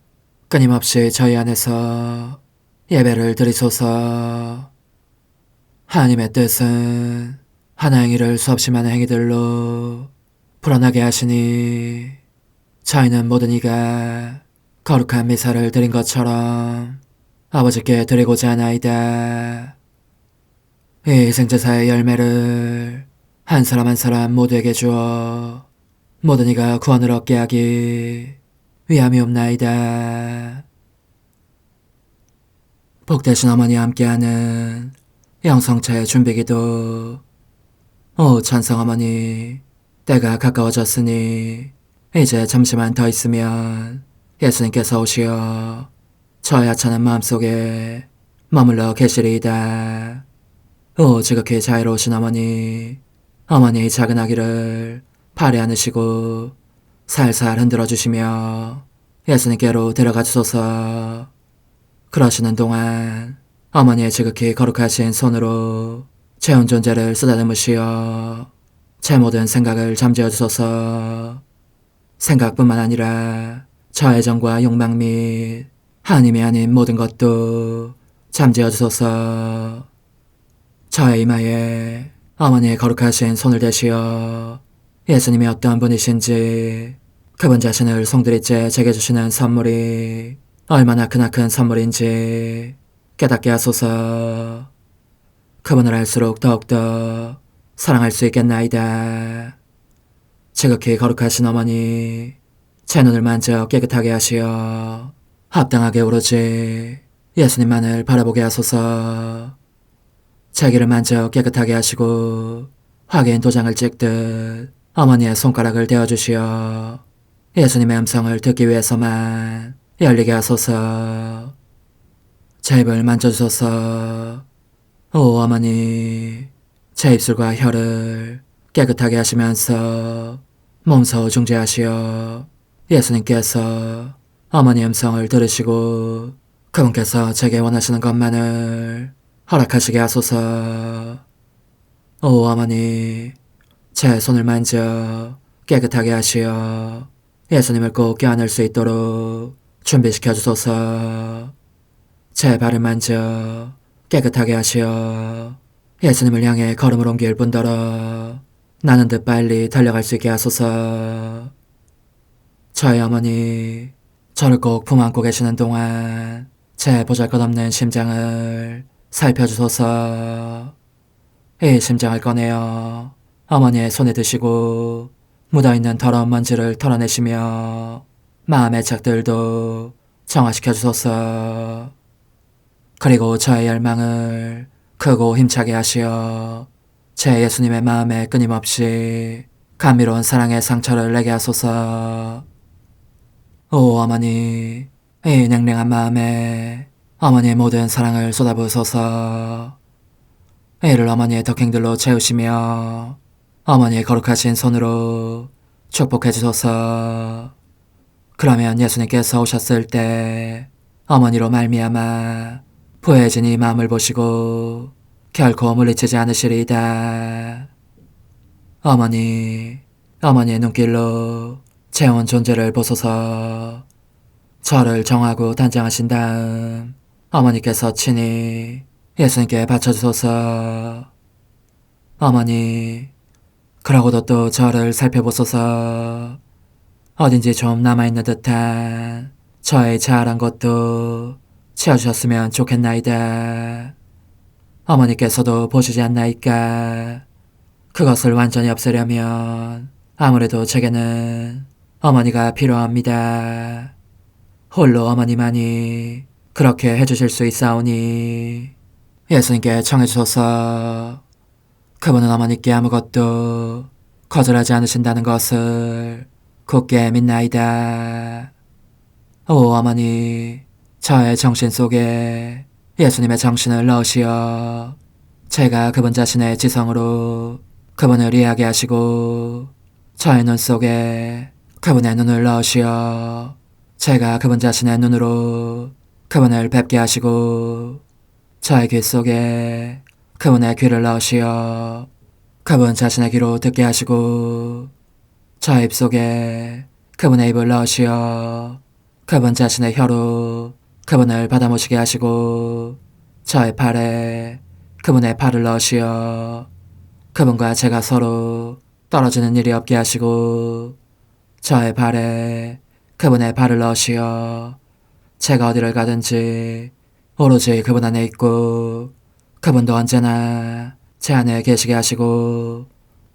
끊임없이 저희 안에서 예배를 드리소서. 하나님의 뜻은 하나 행위를 수없이 많은 행위들로 불어나게 하시니 저희는 모든 이가 거룩한 미사를 드린 것처럼 아버지께 드리고자 하나이다. 이 희생제사의 열매를 한 사람 한 사람 모두에게 주어 모든 이가 구원을 얻게 하기 위함이옵나이다. 복되신 어머니와 함께하는 영성체 준비기도. 오 찬성 어머니, 때가 가까워졌으니 이제 잠시만 더 있으면 예수님께서 오시어 저의 하찮은 마음속에 머물러 계시리이다. 오 지극히 자유로우신 어머니, 어머니의 작은 아기를 팔에 안으시고 살살 흔들어 주시며 예수님께로 데려가 주소서. 그러시는 동안 어머니의 지극히 거룩하신 손으로 제 온 존재를 쓰다듬으시어 제 모든 생각을 잠재워 주소서. 생각뿐만 아니라 저 애정과 욕망 및 하나님이 아닌 모든 것도 잠재워 주소서. 저의 이마에 어머니의 거룩하신 손을 대시어 예수님이 어떤 분이신지, 그분 자신을 송두리째 제게 주시는 선물이 얼마나 크나큰 선물인지 깨닫게 하소서. 그분을 알수록 더욱더 사랑할 수 있겠나이다. 지극히 거룩하신 어머니, 제 눈을 만져 깨끗하게 하시어 합당하게 오로지 예수님만을 바라보게 하소서. 제 귀를 만져 깨끗하게 하시고 확인 도장을 찍듯 어머니의 손가락을 대어주시어 예수님의 음성을 듣기 위해서만 열리게 하소서. 제 입을 만져주소서. 오 어머니, 제 입술과 혀를 깨끗하게 하시면서 몸소 중재하시어 예수님께서 어머니의 음성을 들으시고 그분께서 제게 원하시는 것만을 허락하시게 하소서. 오 어머니, 제 손을 만져 깨끗하게 하시어 예수님을 꼭 껴안을 수 있도록 준비시켜 주소서. 제 발을 만져 깨끗하게 하시어 예수님을 향해 걸음을 옮길 뿐더러 나는 듯 빨리 달려갈 수 있게 하소서. 저의 어머니, 저를 꼭 품 안고 계시는 동안 제 보잘것없는 심장을 살펴주소서. 이 심장을 꺼내어 어머니의 손에 드시고 묻어있는 더러운 먼지를 털어내시며 마음의 착들도 정화시켜 주소서. 그리고 저의 열망을 크고 힘차게 하시어 제 예수님의 마음에 끊임없이 감미로운 사랑의 상처를 내게 하소서. 오 어머니, 이 냉랭한 마음에 어머니의 모든 사랑을 쏟아부으소서. 이를 어머니의 덕행들로 채우시며 어머니의 거룩하신 손으로 축복해 주소서. 그러면 예수님께서 오셨을 때 어머니로 말미암아 부해진 이 마음을 보시고 결코 물리치지 않으시리이다. 어머니, 어머니의 눈길로 제 온 존재를 보소서. 저를 정하고 단장하신 다음 어머니께서 친히 예수님께 바쳐주소서. 어머니, 그러고도 또 저를 살펴보소서. 어딘지 좀 남아있는 듯한 저의 자아란 것도 채워주셨으면 좋겠나이다. 어머니께서도 보시지 않나이까? 그것을 완전히 없애려면 아무래도 제게는 어머니가 필요합니다. 홀로 어머니만이 그렇게 해주실 수 있사오니 예수님께 청해주소서. 그분은 어머니께 아무것도 거절하지 않으신다는 것을 굳게 믿나이다. 오 어머니, 저의 정신 속에 예수님의 정신을 넣으시어 제가 그분 자신의 지성으로 그분을 이해하게 하시고 저의 눈 속에 그분의 눈을 넣으시어 제가 그분 자신의 눈으로 그분을 뵙게 하시고 저의 귀 속에 그분의 귀를 넣으시어 그분 자신의 귀로 듣게 하시고 저의 입 속에 그분의 입을 넣으시어 그분 자신의 혀로 그분을 받아모시게 하시고 저의 팔에 그분의 팔을 넣으시어 그분과 제가 서로 떨어지는 일이 없게 하시고 저의 발에 그분의 발을 넣으시어 제가 어디를 가든지 오로지 그분 안에 있고 그분도 언제나 제 안에 계시게 하시고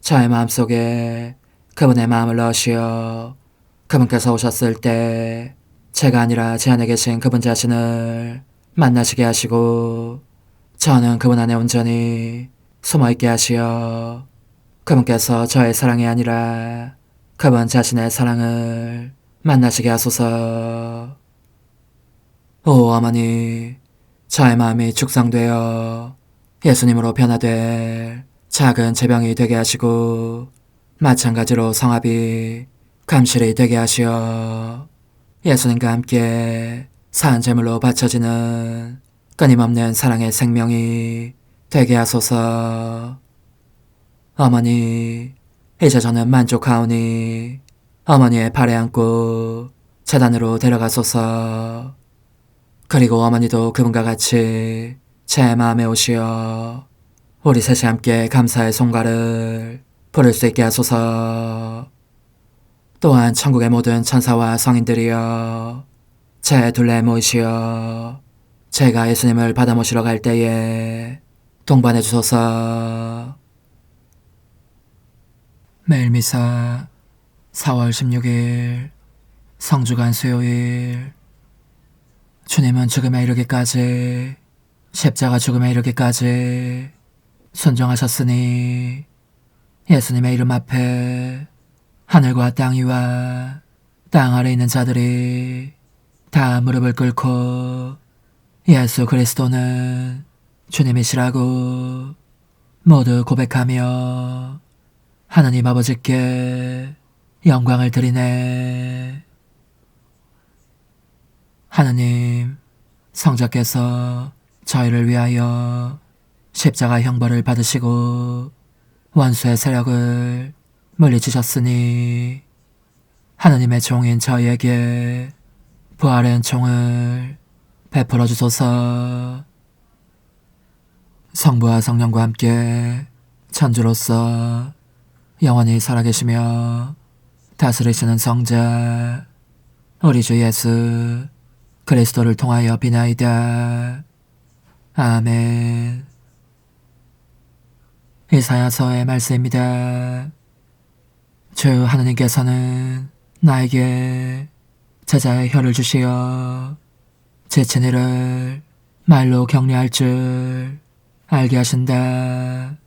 저의 마음속에 그분의 마음을 넣으시어 그분께서 오셨을 때 제가 아니라 제 안에 계신 그분 자신을 만나시게 하시고 저는 그분 안에 온전히 숨어있게 하시어 그분께서 저의 사랑이 아니라 그분 자신의 사랑을 만나시게 하소서. 오 어머니, 저의 마음이 축성되어 예수님으로 변화될 작은 제병이 되게 하시고 마찬가지로 성합이 감실이 되게 하시어 예수님과 함께 산 제물로 바쳐지는 끊임없는 사랑의 생명이 되게 하소서. 어머니, 이제 저는 만족하오니 어머니의 발에 안고 제단으로 데려가소서. 그리고 어머니도 그분과 같이 제 마음에 오시어 우리 셋이 함께 감사의 송가를 부를 수 있게 하소서. 또한 천국의 모든 천사와 성인들이여 제 둘레에 모이시어 제가 예수님을 받아 모시러 갈 때에 동반해 주소서. 매일 미사 4월 16일 성주간 수요일. 주님은 죽음에 이르기까지 십자가 죽음에 이르기까지 순종하셨으니 예수님의 이름 앞에 하늘과 땅 위와 땅 아래 있는 자들이 다 무릎을 꿇고 예수 그리스도는 주님이시라고 모두 고백하며 하나님 아버지께 영광을 드리네. 하나님, 성자께서 저희를 위하여 십자가 형벌을 받으시고 원수의 세력을 물리치셨으니 하나님의 종인 저희에게 부활의 총을 베풀어 주소서. 성부와 성령과 함께 천주로서 영원히 살아계시며 다스리시는 성자 우리 주 예수 그리스도를 통하여 비나이다. 아멘. 이사야서의 말씀입니다. 주 하느님께서는 나에게 제자의 혀를 주시어 지친 이를 말로 격려할 줄 알게 하신다.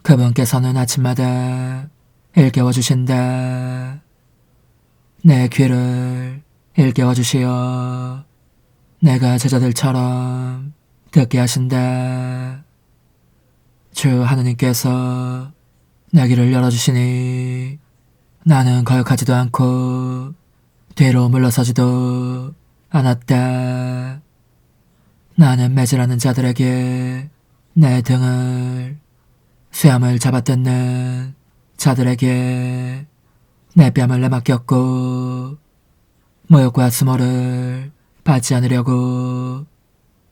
그분께서는 아침마다 일깨워 주신다. 내 귀를 일깨워 주시어 내가 제자들처럼 듣게 하신다. 주 하느님께서 내 귀를 열어주시니 나는 거역하지도 않고 뒤로 물러서지도 않았다. 나는 매질하는 자들에게 내 등을, 쇠함을 잡아뜯는 자들에게 내 뺨을 내맡겼고 모욕과 수모를 받지 않으려고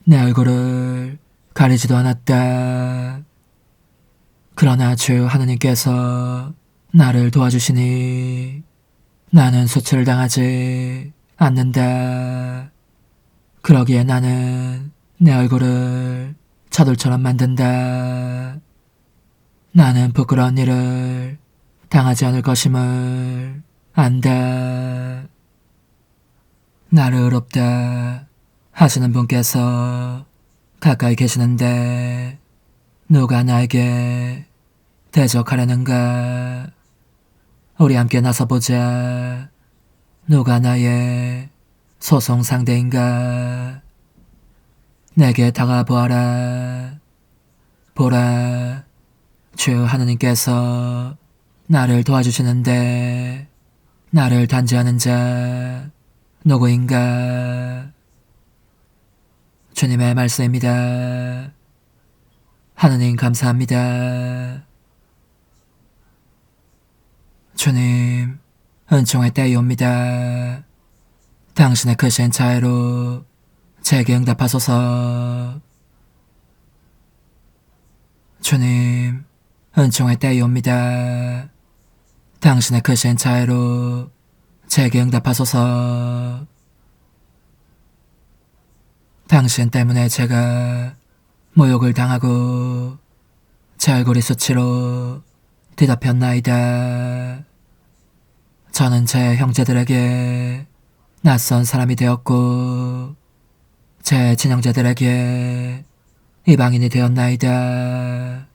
내 얼굴을 가리지도 않았다. 그러나 주 하느님께서 나를 도와주시니 나는 수치를 당하지 않는다. 그러기에 나는 내 얼굴을 차돌처럼 만든다. 나는 부끄러운 일을 당하지 않을 것임을 안다. 나를 의롭다 하시는 분께서 가까이 계시는데 누가 나에게 대적하려는가? 우리 함께 나서보자. 누가 나의 소송 상대인가? 내게 다가보아라. 보라, 주 하느님께서 나를 도와주시는데 나를 단죄하는 자 누구인가? 주님의 말씀입니다. 하느님 감사합니다. 주님, 은총의 때이 옵니다. 당신의 크신 자애로 제게 응답하소서. 주님, 은총의 때이 옵니다. 당신의 크신 자애로 제게 응답하소서. 당신 때문에 제가 모욕을 당하고 제 얼굴이 수치로 뒤덮였나이다. 저는 제 형제들에게 낯선 사람이 되었고 제 친형제들에게 이방인이 되었나이다.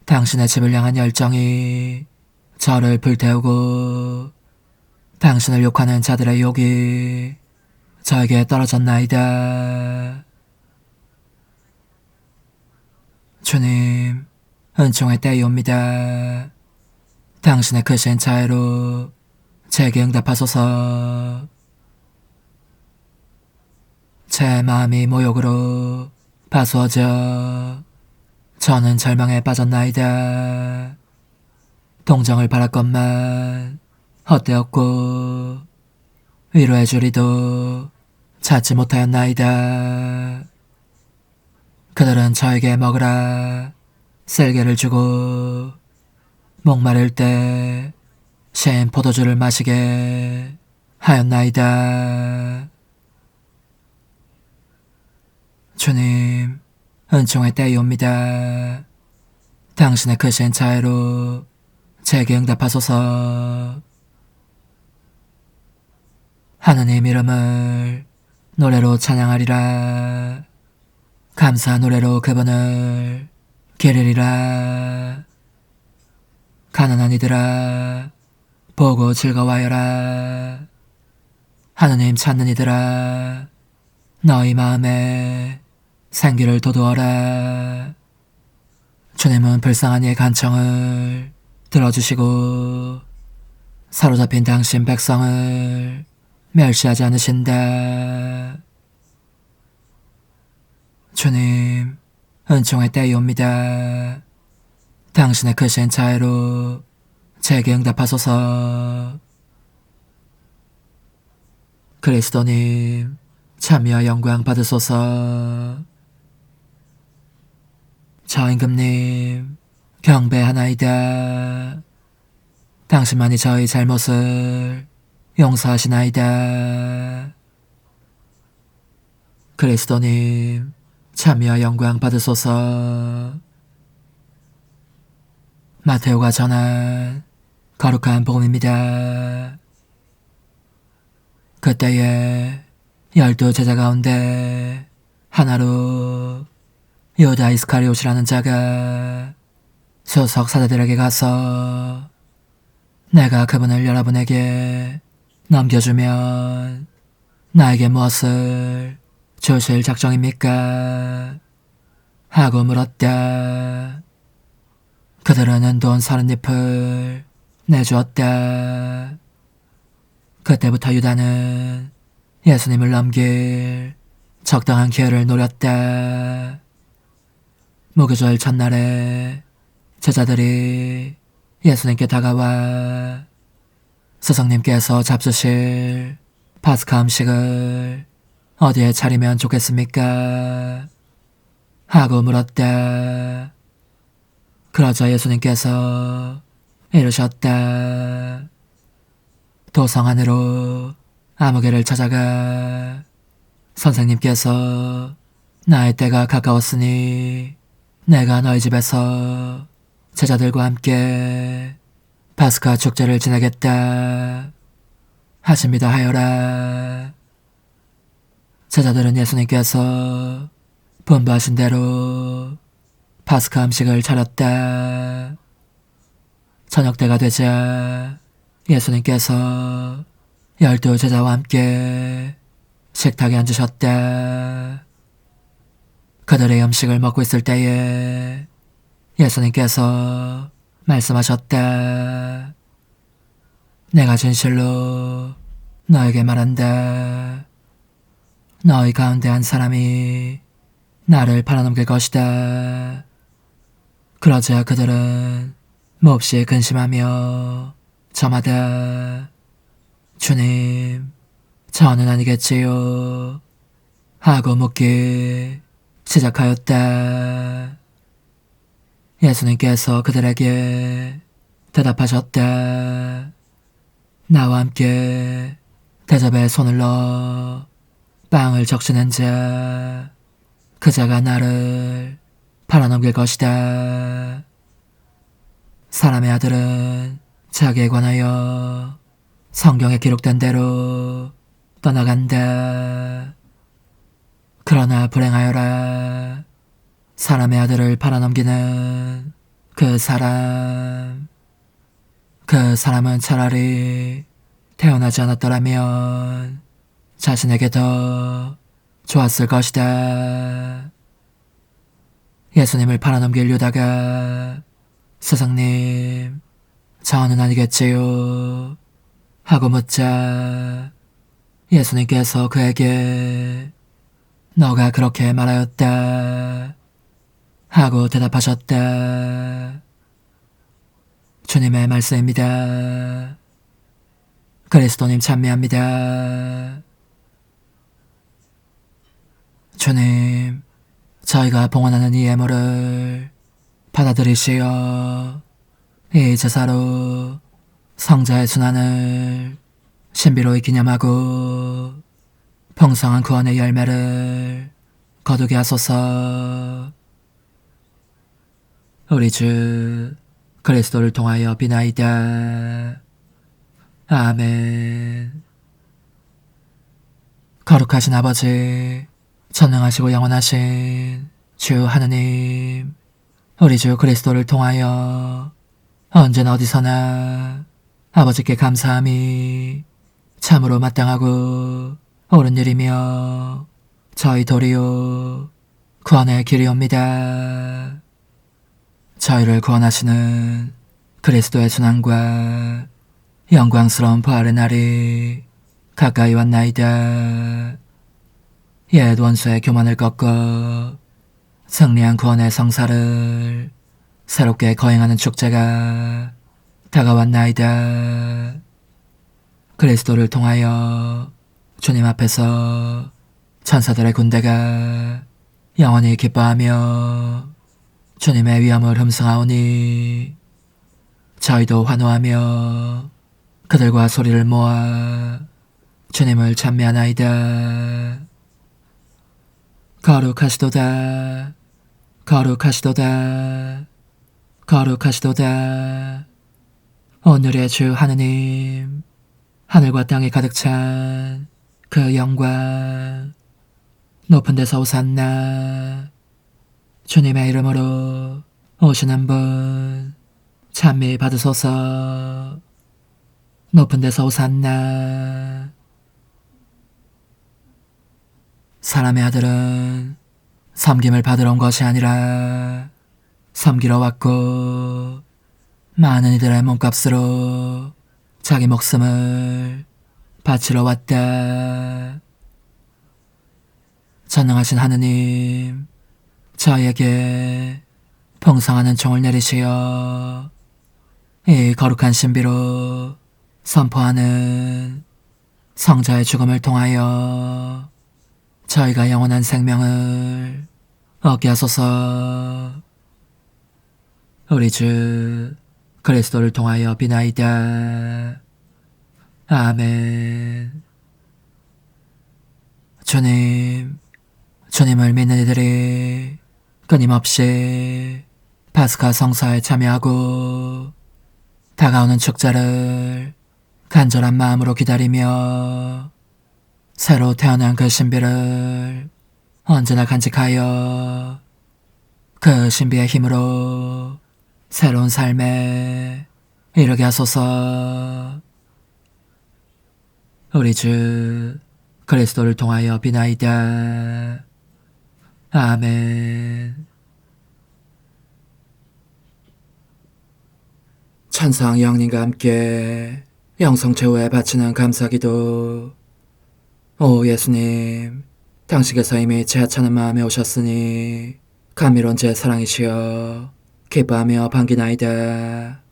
당신의 집을 향한 열정이 저를 불태우고 당신을 욕하는 자들의 욕이 저에게 떨어졌나이다. 주님, 은총의 때이 옵니다. 당신의 크신 자애로 제게 응답하소서. 제 마음이 모욕으로 파수어져 저는 절망에 빠졌나이다. 동정을 바랐건만 헛되었고 위로해 주리도 찾지 못하였나이다. 그들은 저에게 먹으라 셀개를 주고 목마를 때 신 포도주를 마시게 하였나이다. 주님, 은총의 때이 옵니다. 당신의 크신 자애로 제게 응답하소서. 하느님 이름을 노래로 찬양하리라. 감사 노래로 그분을 기리리라. 가난한 이들아, 보고 즐거워하여라. 하느님 찾는 이들아, 너희 마음에 생기를 돋우어라. 주님은 불쌍한 이의 간청을 들어주시고 사로잡힌 당신 백성을 멸시하지 않으신다. 주님, 은총의 때이 옵니다. 당신의 크신 자애로 제게 응답하소서. 그리스도님, 참여와 영광 받으소서. 저 임금님, 경배하나이다. 당신만이 저희 잘못을 용서하시나이다. 그리스도님, 참여와 영광 받으소서. 마테오가 전한 거룩한 복음입니다. 그때에 12 제자 가운데 하나로 유다 이스카리옷이라는 자가 수석 사제들에게 가서 내가 그분을 여러분에게 넘겨주면 나에게 무엇을 주실 작정입니까? 하고 물었다. 그들은 은돈 30잎을 내주었다. 그때부터 유다는 예수님을 넘길 적당한 기회를 노렸다. 무교절 첫날에 제자들이 예수님께 다가와 스승님께서 잡수실 파스카 음식을 어디에 차리면 좋겠습니까? 하고 물었다. 그러자 예수님께서 이르셨다. 도성 안으로 아무개를 찾아가 선생님께서 나의 때가 가까웠으니 내가 너희 집에서 제자들과 함께 파스카 축제를 지내겠다 하십니다 하여라. 제자들은 예수님께서 분부하신 대로 파스카 음식을 차렸다. 저녁 때가 되자 예수님께서 12 제자와 함께 식탁에 앉으셨다. 그들의 음식을 먹고 있을 때에 예수님께서 말씀하셨다. 내가 진실로 너에게 말한다. 너희 가운데 한 사람이 나를 팔아넘길 것이다. 그러자 그들은 몹시 근심하며 저마다 주님, 저는 아니겠지요 하고 묻기 시작하였다. 예수님께서 그들에게 대답하셨다. 나와 함께 대접에 손을 넣어 빵을 적시는 자, 그 자가 나를 팔아넘길 것이다. 사람의 아들은 자기에 관하여 성경에 기록된 대로 떠나간다. 그러나 불행하여라. 사람의 아들을 팔아넘기는 그 사람은 차라리 태어나지 않았더라면 자신에게 더 좋았을 것이다. 예수님을 팔아넘길 유다가 스승님, 저는 아니겠지요 하고 묻자 예수님께서 그에게 너가 그렇게 말하였다 하고 대답하셨다. 주님의 말씀입니다. 그리스도님 찬미합니다. 주님, 저희가 봉헌하는 이 예물을 받아들이시어 이 제사로 성자의 순환을 신비로이 기념하고 풍성한 구원의 열매를 거두게 하소서. 우리 주 그리스도를 통하여 비나이다. 아멘. 거룩하신 아버지, 전능하시고 영원하신 주 하느님, 우리 주 그리스도를 통하여 언제나 어디서나 아버지께 감사함이 참으로 마땅하고 옳은 일이며 저희 도리요 구원의 길이옵니다. 저희를 구원하시는 그리스도의 순환과 영광스러운 부활의 날이 가까이 왔나이다. 옛 원수의 교만을 꺾어 승리한 구원의 성사를 새롭게 거행하는 축제가 다가왔나이다. 그리스도를 통하여 주님 앞에서 천사들의 군대가 영원히 기뻐하며 주님의 위엄을 흠승하오니 저희도 환호하며 그들과 소리를 모아 주님을 찬미하나이다. 거룩하시도다. 거룩하시도다. 거룩하시도다. 오늘의 주 하느님, 하늘과 땅이 가득 찬 그 영광, 높은 데서 오산나. 주님의 이름으로 오시는 분 찬미 받으소서. 높은 데서 오산나. 사람의 아들은 섬김을 받으러 온 것이 아니라 섬기러 왔고 많은 이들의 몸값으로 자기 목숨을 바치러 왔다. 전능하신 하느님, 저에게 풍성한 은총을 내리시어 이 거룩한 신비로 선포하는 성자의 죽음을 통하여 저희가 영원한 생명을 얻게 하소서. 우리 주 그리스도를 통하여 비나이다. 아멘. 주님, 주님을 믿는 이들이 끊임없이 파스카 성사에 참여하고 다가오는 축제를 간절한 마음으로 기다리며 새로 태어난 그 신비를 언제나 간직하여 그 신비의 힘으로 새로운 삶에 이르게 하소서. 우리 주 그리스도를 통하여 비나이다. 아멘. 천상 영님과 함께 영성 최후에 바치는 감사기도. 오 예수님, 당신께서 이미 제 하찮은 마음에 오셨으니 감미로운 제 사랑이시여 기뻐하며 반기나이다.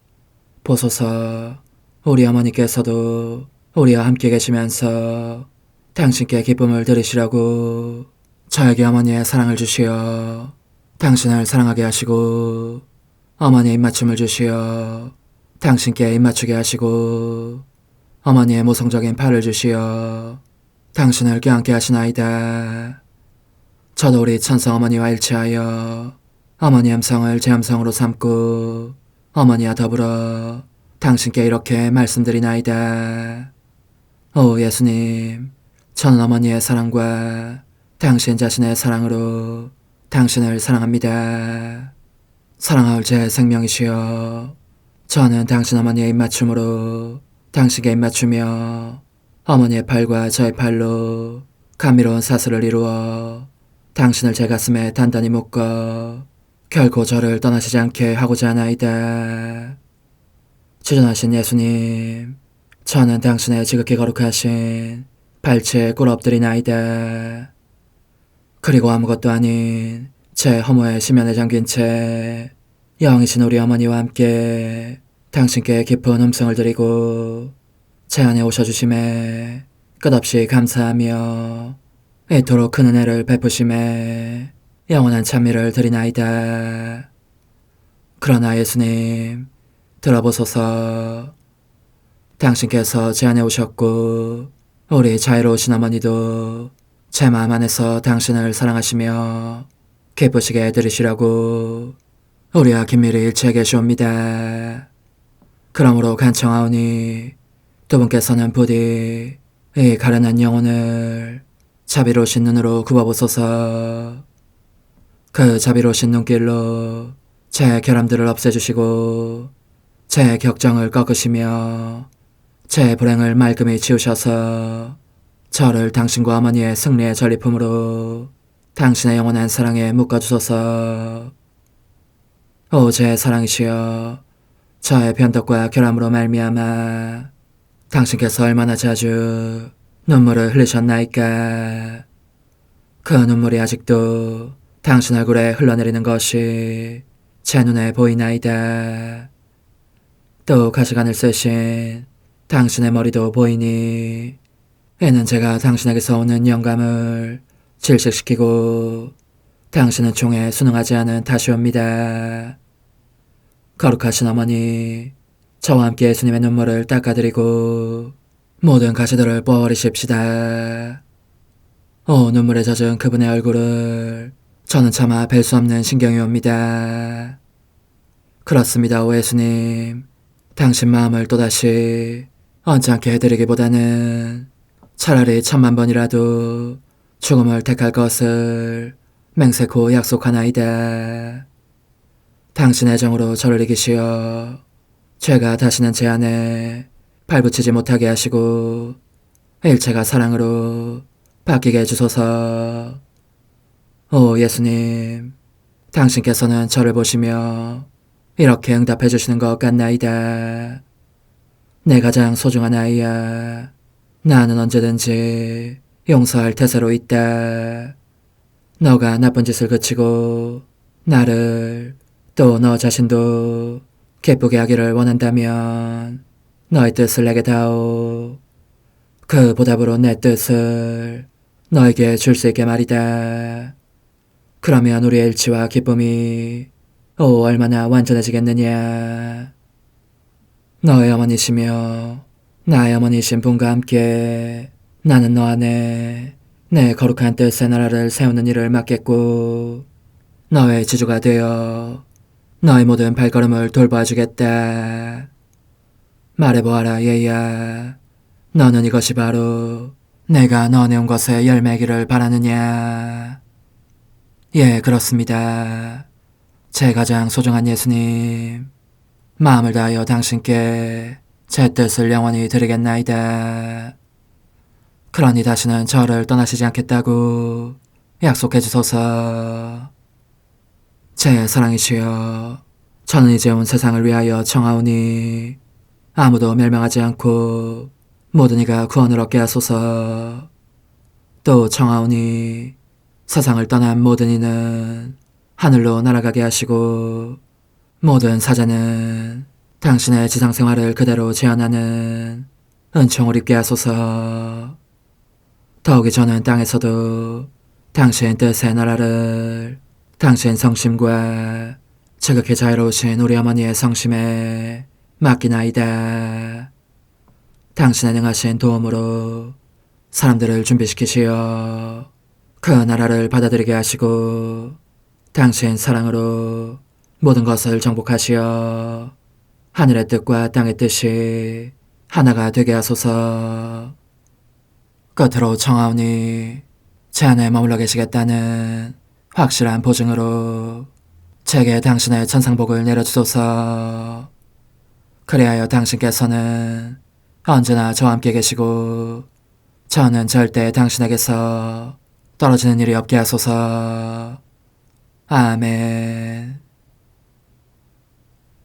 보소서, 우리 어머니께서도 우리와 함께 계시면서 당신께 기쁨을 들으시라고 저에게 어머니의 사랑을 주시어 당신을 사랑하게 하시고 어머니의 입맞춤을 주시어 당신께 입맞추게 하시고 어머니의 모성적인 팔을 주시어 당신을 껴안게 하시나이다. 저도 우리 천성 어머니와 일치하여 어머니 음성을 제 음성으로 삼고 어머니와 더불어 당신께 이렇게 말씀드리나이다. 오 예수님, 저는 어머니의 사랑과 당신 자신의 사랑으로 당신을 사랑합니다. 사랑하올 제 생명이시여, 저는 당신 어머니의 입맞춤으로 당신께 입맞추며 어머니의 팔과 저의 팔로 감미로운 사슬을 이루어 당신을 제 가슴에 단단히 묶어 결코 저를 떠나시지 않게 하고자 하나이다. 지존하신 예수님, 저는 당신의 지극히 거룩하신 발치에 꿇어 엎드리나이다. 그리고 아무것도 아닌 제 허무의 심연에 잠긴 채 영이신 우리 어머니와 함께 당신께 깊은 음성을 드리고 제 안에 오셔주심에 끝없이 감사하며 이토록 큰 은혜를 베푸심에 영원한 찬미를 드리나이다. 그러나 예수님, 들어보소서. 당신께서 제 안에 오셨고 우리 자유로우신 어머니도 제 마음 안에서 당신을 사랑하시며 기쁘시게 들으시라고 우리와 긴밀히 일치해 계시옵니다. 그러므로 간청하오니 두 분께서는 부디 이 가련한 영혼을 자비로우신 눈으로 굽어보소서. 그 자비로우신 눈길로 제 결함들을 없애주시고 제 격정을 꺾으시며 제 불행을 말끔히 지우셔서 저를 당신과 어머니의 승리의 전리품으로 당신의 영원한 사랑에 묶어주소서. 오 제 사랑이시여, 저의 변덕과 결함으로 말미암아 당신께서 얼마나 자주 눈물을 흘리셨나이까. 그 눈물이 아직도 당신 얼굴에 흘러내리는 것이 제 눈에 보이나이다. 또 가시관을 쓰신 당신의 머리도 보이니 이는 제가 당신에게서 오는 영감을 질식시키고 당신은 종에 순응하지 않은 탓이옵니다. 거룩하신 어머니, 저와 함께 예수님의 눈물을 닦아드리고 모든 가시들을 뽑아버리십시다. 오 눈물에 젖은 그분의 얼굴을 저는 차마 뵐 수 없는 신경이 옵니다. 그렇습니다. 오 예수님, 당신 마음을 또다시 언짢게 해드리기보다는 차라리 10,000,000번이라도 죽음을 택할 것을 맹세코 약속하나이다. 당신 애정으로 저를 이기시어 죄가 다시는 제 안에 발붙이지 못하게 하시고 일체가 사랑으로 바뀌게 해주소서. 오 예수님, 당신께서는 저를 보시며 이렇게 응답해 주시는 것 같나이다. 내 가장 소중한 아이야, 나는 언제든지 용서할 태세로 있다. 너가 나쁜 짓을 그치고 나를 또 너 자신도 기쁘게 하기를 원한다면 너의 뜻을 내게 다오. 그 보답으로 내 뜻을 너에게 줄 수 있게 말이다. 그러면 우리의 일치와 기쁨이 얼마나 완전해지겠느냐. 너의 어머니시며 나의 어머니신 분과 함께 나는 너 안에 내 거룩한 뜻의 나라를 세우는 일을 맡겠고 너의 지주가 되어 너의 모든 발걸음을 돌봐주겠다. 말해보아라 얘야. 너는 이것이 바로 내가 너네 온 것의 열매기를 바라느냐? 예, 그렇습니다. 제 가장 소중한 예수님, 마음을 다하여 당신께 제 뜻을 영원히 드리겠나이다. 그러니 다시는 저를 떠나시지 않겠다고 약속해 주소서. 제 사랑이시여, 저는 이제 온 세상을 위하여 청하오니 아무도 멸망하지 않고 모든 이가 구원을 얻게 하소서. 또 청하오니 세상을 떠난 모든 이는 하늘로 날아가게 하시고 모든 사자는 당신의 지상생활을 그대로 재현하는 은총을 입게 하소서. 더욱이 저는 땅에서도 당신 뜻의 나라를 당신 성심과 지극히 자유로우신 우리 어머니의 성심에 맡기나이다. 당신의 능하신 도움으로 사람들을 준비시키시어 그 나라를 받아들이게 하시고 당신 사랑으로 모든 것을 정복하시어 하늘의 뜻과 땅의 뜻이 하나가 되게 하소서. 끝으로 청하오니 제 안에 머물러 계시겠다는 확실한 보증으로 제게 당신의 천상복을 내려주소서. 그리하여 당신께서는 언제나 저와 함께 계시고 저는 절대 당신에게서 떨어지는 일이 없게 하소서. 아멘.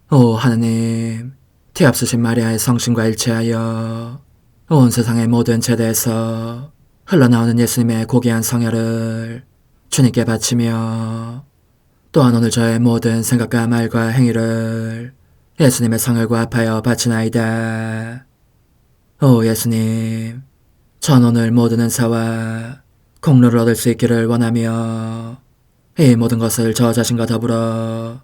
오 하느님, 티없으신 마리아의 성심과 일치하여 온 세상의 모든 제대에서 흘러나오는 예수님의 고귀한 성혈을 주님께 바치며 또한 오늘 저의 모든 생각과 말과 행위를 예수님의 성혈과 합하여 바치나이다. 오 예수님, 전 오늘 모든 은사와 공로를 얻을 수 있기를 원하며 이 모든 것을 저 자신과 더불어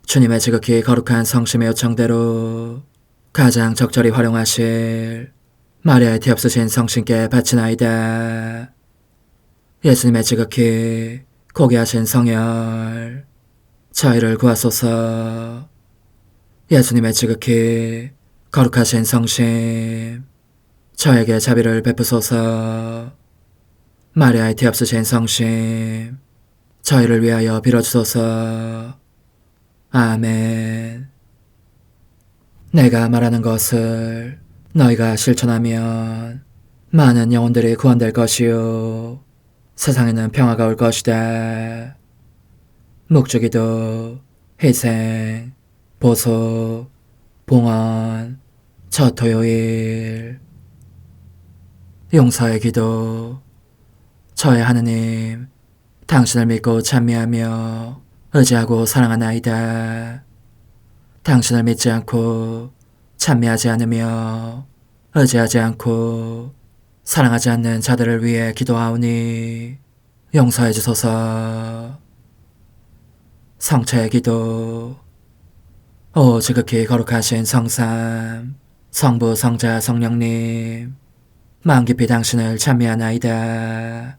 주님의 지극히 거룩한 성심의 요청대로 가장 적절히 활용하실 마리아의 티없으신 성신께 바치나이다. 예수님의 지극히 고귀하신 성혈, 저희를 구하소서. 예수님의 지극히 거룩하신 성심, 저에게 자비를 베푸소서. 마리아의 티없으신 성심, 저희를 위하여 빌어주소서. 아멘. 내가 말하는 것을 너희가 실천하면 많은 영혼들이 구원될 것이요 세상에는 평화가 올 것이다. 묵주기도, 희생, 보속, 봉헌, 첫 토요일. 용서의 기도. 저의 하느님, 당신을 믿고 찬미하며 의지하고 사랑하나이다. 당신을 믿지 않고 찬미하지 않으며 의지하지 않고 사랑하지 않는 자들을 위해 기도하오니 용서해 주소서. 성체의 기도. 오 지극히 거룩하신 성삼, 성부, 성자, 성령님, 마음 깊이 당신을 찬미하나이다.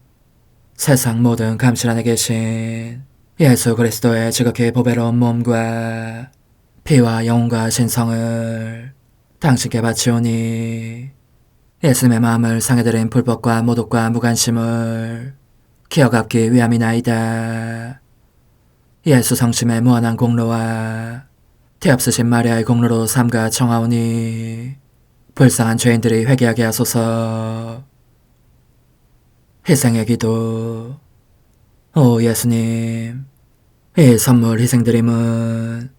세상 모든 감실 안에 계신 예수 그리스도의 지극히 보배로운 몸과 피와 영혼과 신성을 당신께 바치오니 예수님의 마음을 상해드린 불법과 모독과 무관심을 기어갚기 위함이나이다. 예수 성심의 무한한 공로와 티없으신 마리아의 공로로 삼가 청하오니 불쌍한 죄인들이 회개하게 하소서. 희생의 기도. 오 예수님, 이 선물 희생드림은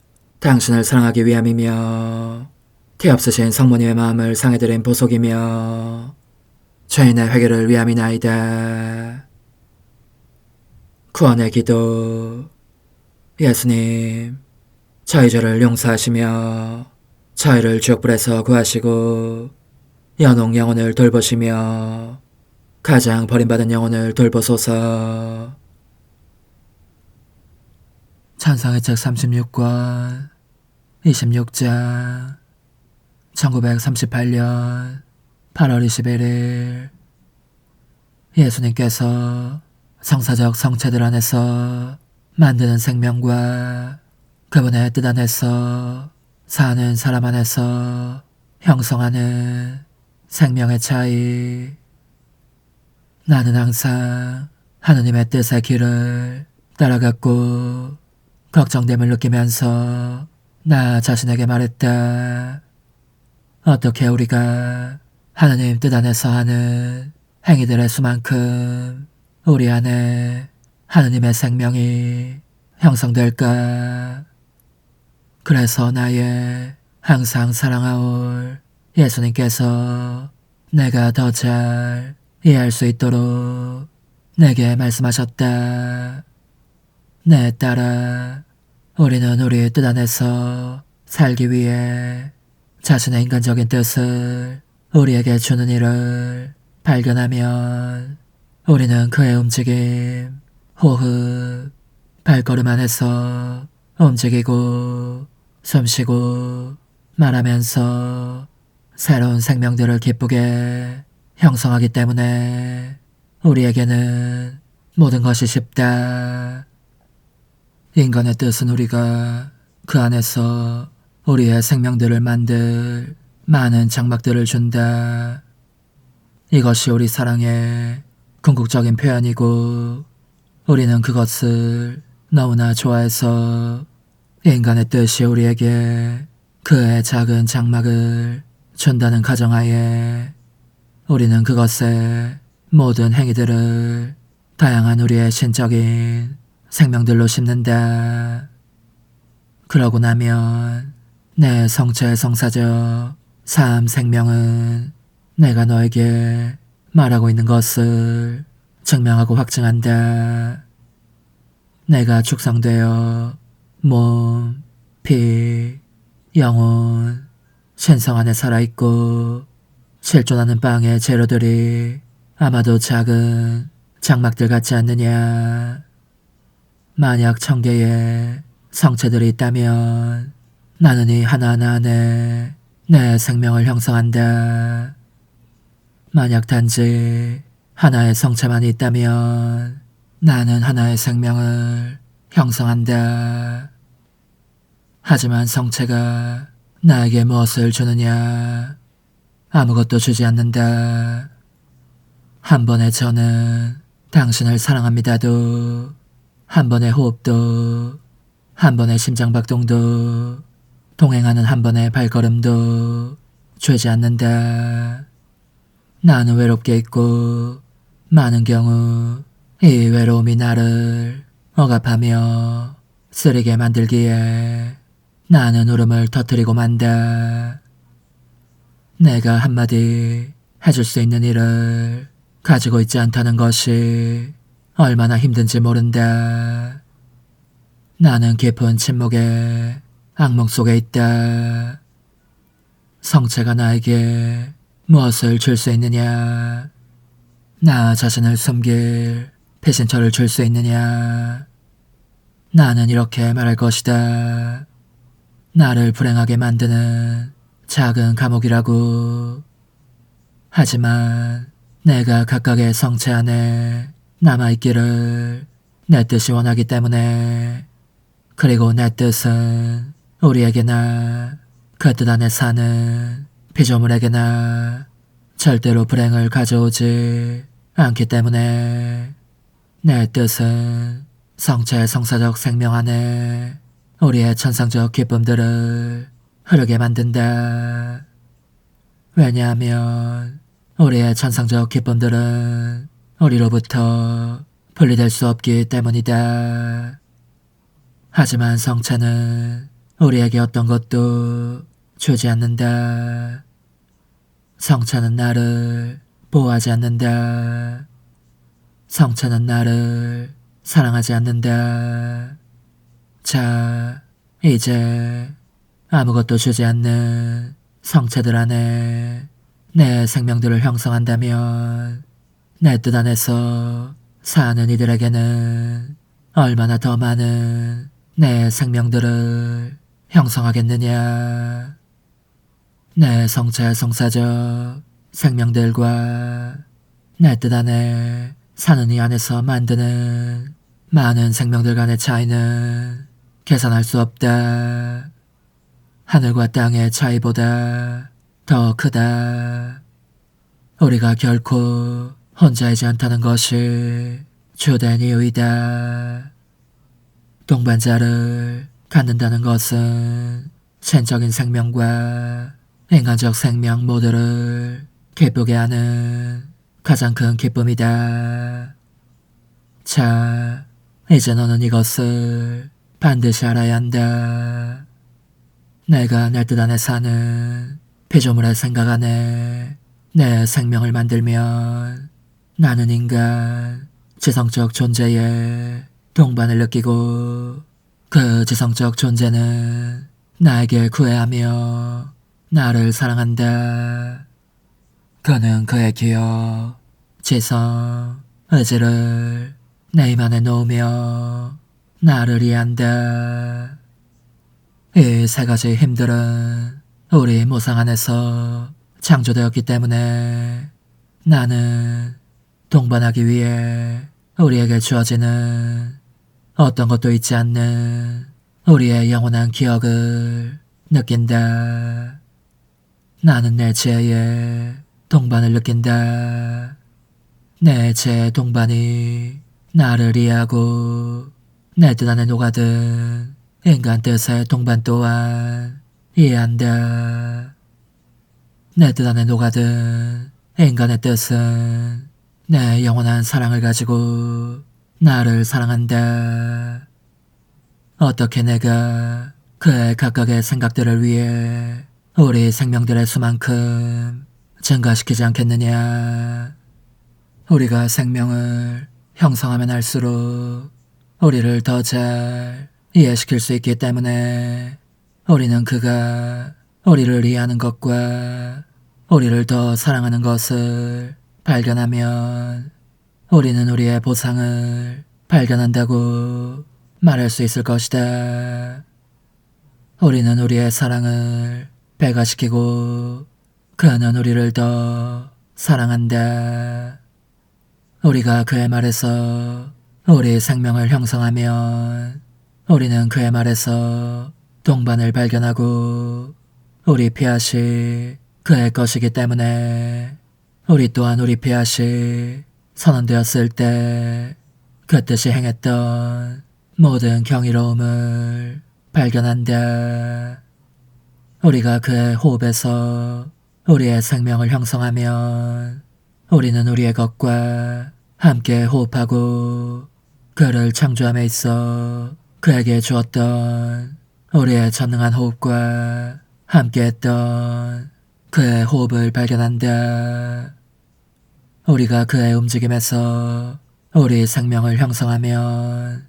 당신을 사랑하기 위함이며 티없으신 성모님의 마음을 상해드린 보속이며 죄인의 회개를 위함이나이다. 구원의 기도. 예수님, 저희 죄를 용서하시며 저희를 지옥불에서 구하시고 연옥 영혼을 돌보시며 가장 버림받은 영혼을 돌보소서. 찬송의 책 36권 26장 1938년 8월 21일 예수님께서 성사적 성체들 안에서 만드는 생명과 그분의 뜻 안에서 사는 사람 안에서 형성하는 생명의 차이. 나는 항상 하느님의 뜻의 길을 따라갔고 걱정됨을 느끼면서 나 자신에게 말했다. 어떻게 우리가 하느님 뜻 안에서 하는 행위들의 수만큼 우리 안에 하느님의 생명이 형성될까? 그래서 나의 항상 사랑하올 예수님께서 내가 더 잘 이해할 수 있도록 내게 말씀하셨다. 내 딸아, 우리는 우리 뜻 안에서 살기 위해 자신의 인간적인 뜻을 우리에게 주는 일을 발견하면 우리는 그의 움직임, 호흡, 발걸음 안에서 움직이고 숨쉬고 말하면서 새로운 생명들을 기쁘게 형성하기 때문에 우리에게는 모든 것이 쉽다. 인간의 뜻은 우리가 그 안에서 우리의 생명들을 만들 많은 장막들을 준다. 이것이 우리 사랑의 궁극적인 표현이고 우리는 그것을 너무나 좋아해서 인간의 뜻이 우리에게 그의 작은 장막을 준다는 가정하에 우리는 그것의 모든 행위들을 다양한 우리의 신적인 생명들로 심는다. 그러고 나면 내 성체 성사적 삶 생명은 내가 너에게 말하고 있는 것을 증명하고 확증한다. 내가 축성되어 몸, 피, 영혼, 신성 안에 살아있고 실존하는 빵의 재료들이 아마도 작은 장막들 같지 않느냐. 만약 1000개의 성체들이 있다면 나는 이 하나하나 안에 내 생명을 형성한다. 만약 단지 하나의 성체만 있다면 나는 하나의 생명을 형성한다. 하지만 성체가 나에게 무엇을 주느냐? 아무것도 주지 않는다. 한 번의 저는 당신을 사랑합니다도, 한 번의 호흡도, 한 번의 심장박동도, 동행하는 한 번의 발걸음도 주지 않는다. 나는 외롭게 있고 많은 경우 이 외로움이 나를 억압하며 쓰리게 만들기에 나는 울음을 터뜨리고 만다. 내가 한마디 해줄 수 있는 일을 가지고 있지 않다는 것이 얼마나 힘든지 모른다. 나는 깊은 침묵의 악몽 속에 있다. 성체가 나에게 무엇을 줄 수 있느냐? 나 자신을 숨길 배신처를 줄 수 있느냐? 나는 이렇게 말할 것이다. 나를 불행하게 만드는 작은 감옥이라고. 하지만 내가 각각의 성체 안에 남아있기를 내 뜻이 원하기 때문에, 그리고 내 뜻은 우리에게나 그 뜻 안에 사는 피조물에게나 절대로 불행을 가져오지 않기 때문에 내 뜻은 성체 성사적 생명 안에 우리의 천상적 기쁨들을 흐르게 만든다. 왜냐하면 우리의 천상적 기쁨들은 우리로부터 분리될 수 없기 때문이다. 하지만 성체는 우리에게 어떤 것도 주지 않는다. 성체는 나를 보호하지 않는다. 성체는 나를 사랑하지 않는다. 자, 이제 아무것도 주지 않는 성체들 안에 내 생명들을 형성한다면 내 뜻 안에서 사는 이들에게는 얼마나 더 많은 내 생명들을 형성하겠느냐. 내 성체 성사적 생명들과 내 뜻 안에 사는 이 안에서 만드는 많은 생명들 간의 차이는 계산할 수 없다. 하늘과 땅의 차이보다 더 크다. 우리가 결코 혼자이지 않다는 것이 주된 이유이다. 동반자를 갖는다는 것은 신적인 생명과 인간적 생명 모두를 기쁘게 하는 가장 큰 기쁨이다. 자, 이제 너는 이것을 반드시 알아야 한다. 내가 내 뜻 안에 사는 피조물의 생각 안에 내 생명을 만들면 나는 인간, 지성적 존재의 동반을 느끼고 그 지성적 존재는 나에게 구애하며 나를 사랑한다. 그는 그의 기억, 지성, 의지를 내 입 안에 놓으며 나를 이해한다. 이 세 가지 힘들은 우리 모상 안에서 창조되었기 때문에 나는 동반하기 위해 우리에게 주어지는 어떤 것도 잊지 않는 우리의 영원한 기억을 느낀다. 나는 내 지혜의 동반을 느낀다. 내 지혜의 동반이 나를 이해하고 내 뜻 안에 녹아든 인간 뜻의 동반 또한 이해한다. 내 뜻 안에 녹아든 인간의 뜻은 내 영원한 사랑을 가지고 나를 사랑한다. 어떻게 내가 그의 각각의 생각들을 위해 우리 생명들의 수만큼 증가시키지 않겠느냐. 우리가 생명을 형성하면 할수록 우리를 더 잘 이해시킬 수 있기 때문에 우리는 그가 우리를 이해하는 것과 우리를 더 사랑하는 것을 발견하면 우리는 우리의 보상을 발견한다고 말할 수 있을 것이다. 우리는 우리의 사랑을 배가시키고 그는 우리를 더 사랑한다. 우리가 그의 말에서 우리 생명을 형성하면 우리는 그의 말에서 동반을 발견하고 우리 피앗이 그의 것이기 때문에 우리 또한 우리 피앗이 선언되었을 때 그 뜻이 행했던 모든 경이로움을 발견한다. 우리가 그의 호흡에서 우리의 생명을 형성하면 우리는 우리의 것과 함께 호흡하고 그를 창조함에 있어 그에게 주었던 우리의 전능한 호흡과 함께했던 그의 호흡을 발견한다. 우리가 그의 움직임에서 우리 생명을 형성하면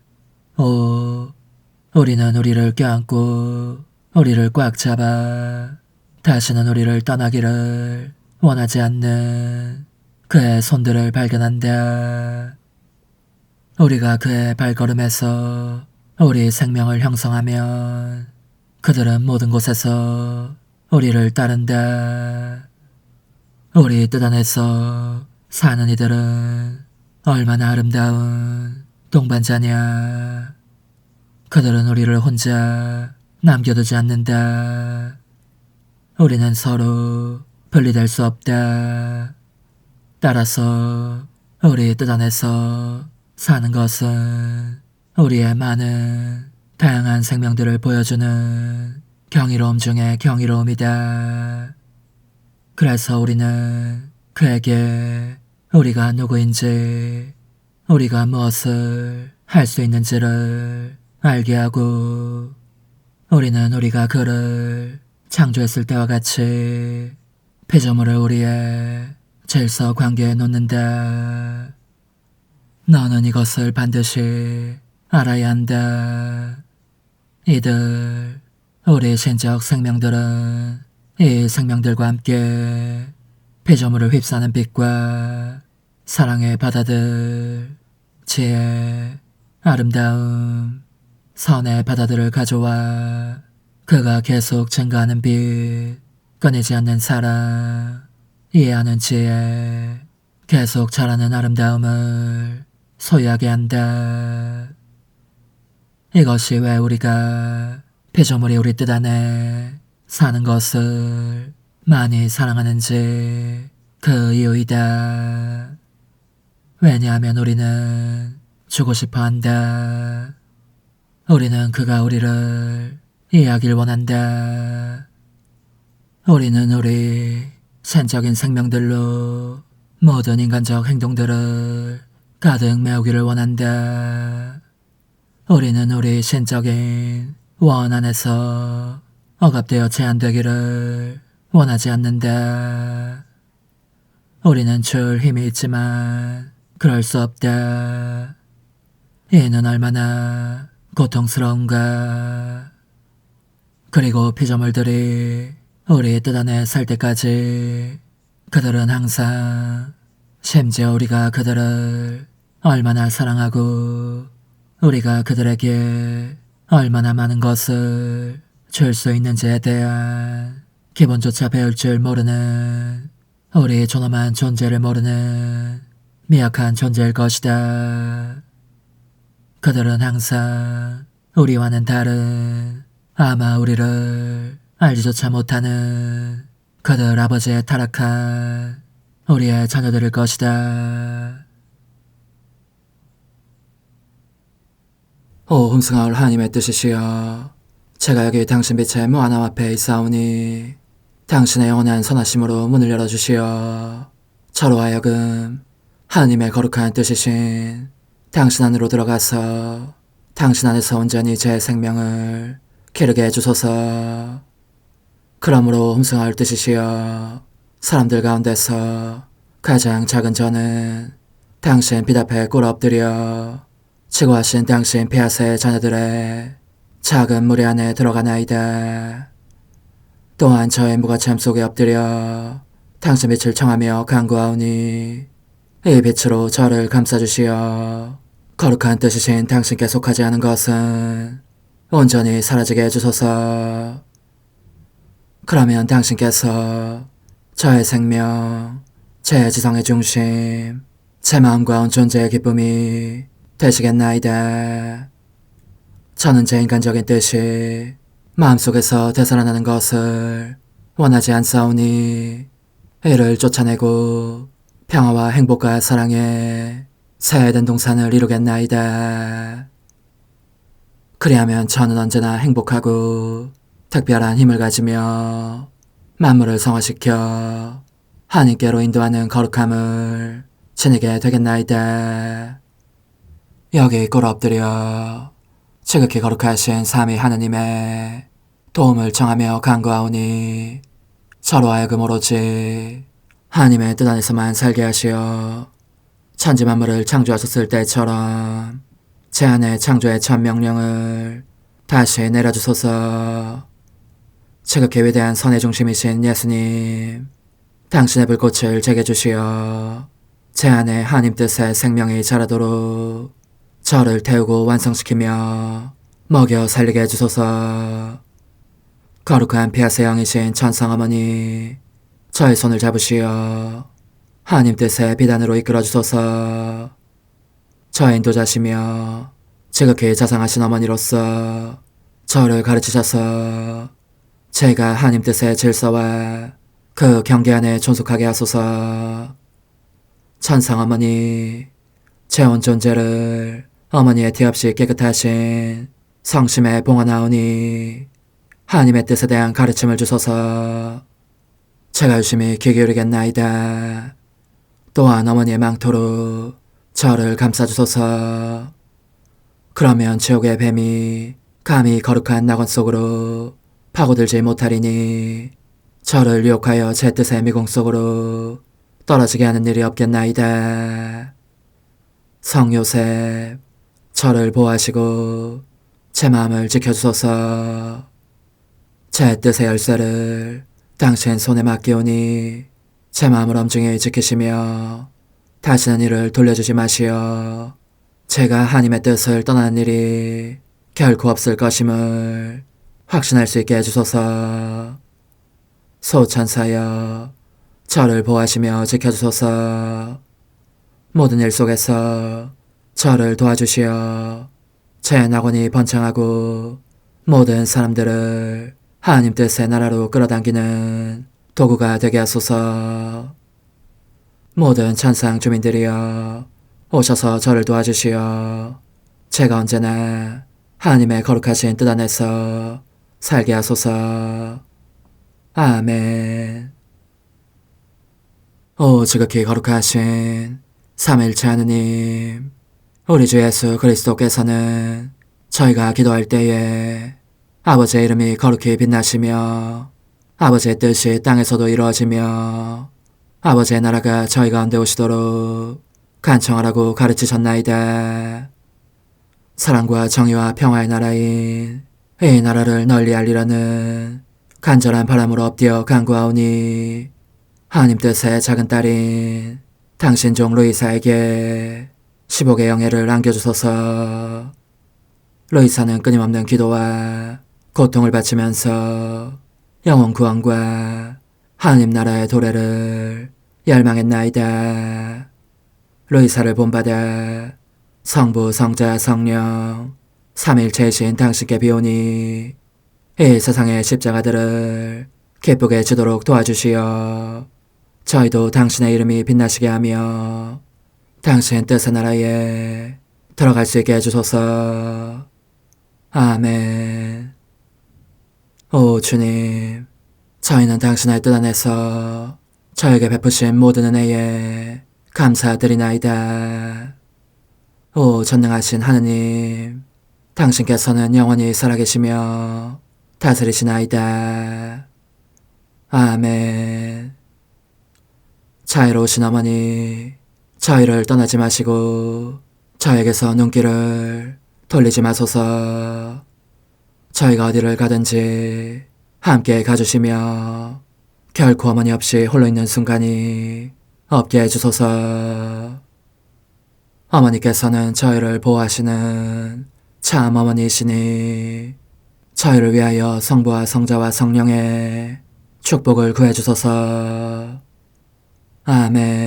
우리는 우리를 껴안고 우리를 꽉 잡아 다시는 우리를 떠나기를 원하지 않는 그의 손들을 발견한다. 우리가 그의 발걸음에서 우리 생명을 형성하면 그들은 모든 곳에서 우리를 따른다. 우리 뜻 안에서 사는 이들은 얼마나 아름다운 동반자냐. 그들은 우리를 혼자 남겨두지 않는다. 우리는 서로 분리될 수 없다. 따라서 우리 뜻 안에서 사는 것은 우리의 많은 다양한 생명들을 보여주는 경이로움 중에 경이로움이다. 그래서 우리는 그에게 우리가 누구인지, 우리가 무엇을 할 수 있는지를 알게 하고 우리는 우리가 그를 창조했을 때와 같이 피조물을 우리의 질서 관계에 놓는다. 너는 이것을 반드시 알아야 한다. 이들, 우리 신적 생명들은 이 생명들과 함께 피조물을 휩싸는 빛과 사랑의 바다들, 지혜, 아름다움, 선의 바다들을 가져와 그가 계속 증가하는 빛, 끊이지 않는 사랑, 이해하는 지혜, 계속 자라는 아름다움을 소유하게 한다. 이것이 왜 우리가 피조물이 우리 뜻 안에 사는 것을 많이 사랑하는지 그 이유이다. 왜냐하면 우리는 주고 싶어 한다. 우리는 그가 우리를 이해하길 원한다. 우리는 우리 신적인 생명들로 모든 인간적 행동들을 가득 메우기를 원한다. 우리는 우리 신적인 원 안에서 억압되어 제한되기를 원하지 않는다. 우리는 줄 힘이 있지만 그럴 수 없다. 이는 얼마나 고통스러운가. 그리고 피조물들이 우리 뜻 안에 살 때까지 그들은 항상 심지어 우리가 그들을 얼마나 사랑하고 우리가 그들에게 얼마나 많은 것을 줄 수 있는지에 대한 기본조차 배울 줄 모르는 우리 존엄한 존재를 모르는 미약한 존재일 것이다. 그들은 항상 우리와는 다른, 아마 우리를 알지조차 못하는 그들 아버지의 타락한 우리의 자녀들일 것이다. 오 흠승하올 하나님의 뜻이시여, 제가 여기 당신 빛의 무한함 앞에 있사오니 당신의 영원한 선하심으로 문을 열어주시어 저로 하여금 하나님의 거룩한 뜻이신 당신 안으로 들어가서 당신 안에서 온전히 제 생명을 기르게 해주소서. 그러므로 흠승하올 뜻이시여, 사람들 가운데서 가장 작은 저는 당신 빛 앞에 꿇어 엎드려 지고하신 당신 폐하세의 자녀들의 작은 무리 안에 들어가나이다. 또한 저의 무거참 속에 엎드려 당신 빛을 청하며 간구하오니 이 빛으로 저를 감싸주시어 거룩한 뜻이신 당신께 속하지 않은 것은 온전히 사라지게 해주소서. 그러면 당신께서 저의 생명, 제 지성의 중심, 제 마음과 온 존재의 기쁨이 되시겠나이다. 저는 제 인간적인 뜻이 마음속에서 되살아나는 것을 원하지 않사오니 이를 쫓아내고 평화와 행복과 사랑의 새 에덴 동산을 이루겠나이다. 그리하면 저는 언제나 행복하고 특별한 힘을 가지며 만물을 성화시켜 하나님께로 인도하는 거룩함을 지니게 되겠나이다. 여기 꿇어 엎드려 지극히 거룩하신 삼위 하느님의 도움을 청하며 간구하오니 저로 하여금 오로지 하나님의 뜻 안에서만 살게 하시어 천지 만물을 창조하셨을 때처럼 제 안에 창조의 첫 명령을 다시 내려주소서. 지극히 위대한 선의 중심이신 예수님, 당신의 불꽃을 제게 주시어 제 안에 하나님 뜻의 생명이 자라도록 저를 태우고 완성시키며 먹여 살리게 해주소서. 거룩한 피아세 영이신 천상어머니, 저의 손을 잡으시어 하나님 뜻의 비단으로 이끌어주소서. 저의 인도자시며 지극히 자상하신 어머니로서 저를 가르치셔서 제가 하나님 뜻의 질서와 그 경계 안에 존속하게 하소서. 천상어머니, 제 온 존재를 어머니의 티 없이 깨끗하신 성심에 봉헌하오니 하나님의 뜻에 대한 가르침을 주소서. 제가 열심히 귀 기울이겠나이다. 또한 어머니의 망토로 저를 감싸주소서. 그러면 지옥의 뱀이 감히 거룩한 낙원 속으로 파고들지 못하리니 저를 유혹하여 제 뜻의 미궁 속으로 떨어지게 하는 일이 없겠나이다. 성 요셉, 저를 보호하시고 제 마음을 지켜주소서. 제 뜻의 열쇠를 당신 손에 맡기오니 제 마음을 엄중히 지키시며 다시는 이를 돌려주지 마시어 제가 하나님의 뜻을 떠나는 일이 결코 없을 것임을 확신할 수 있게 해주소서. 소천사여, 저를 보호하시며 지켜주소서. 모든 일 속에서 저를 도와주시어 제 낙원이 번창하고 모든 사람들을 하나님 뜻의 나라로 끌어당기는 도구가 되게 하소서. 모든 천상 주민들이여 오셔서 저를 도와주시어 제가 언제나 하나님의 거룩하신 뜻 안에서 살게 하소서. 아멘. 오 지극히 거룩하신 삼위일체 하느님, 우리 주 예수 그리스도께서는 저희가 기도할 때에 아버지의 이름이 거룩히 빛나시며 아버지의 뜻이 땅에서도 이루어지며 아버지의 나라가 저희 가운데 오시도록 간청하라고 가르치셨나이다. 사랑과 정의와 평화의 나라인 이 나라를 널리 알리라는 간절한 바람으로 엎드려 간구하오니 하나님 뜻의 작은 딸인 당신 종 루이사에게 15개 영예를 안겨주소서. 루이사는 끊임없는 기도와 고통을 바치면서 영혼 구원과 하나님 나라의 도래를 열망했나이다. 루이사를 본받아 성부, 성자, 성령 삼위일체이신 당신께 비오니 이 세상의 십자가들을 기쁘게 지도록 도와주시어 저희도 당신의 이름이 빛나시게 하며 당신 뜻의 나라에 들어갈 수 있게 해주소서. 아멘. 오 주님, 저희는 당신의 뜻 안에서 저에게 베푸신 모든 은혜에 감사드리나이다. 오 전능하신 하느님, 당신께서는 영원히 살아계시며 다스리시나이다. 아멘. 자애로우신 어머니, 저희를 떠나지 마시고 저에게서 눈길을 돌리지 마소서. 저희가 어디를 가든지 함께 가주시며 결코 어머니 없이 홀로 있는 순간이 없게 해주소서. 어머니께서는 저희를 보호하시는 참 어머니이시니 저희를 위하여 성부와 성자와 성령의 축복을 구해주소서. 아멘.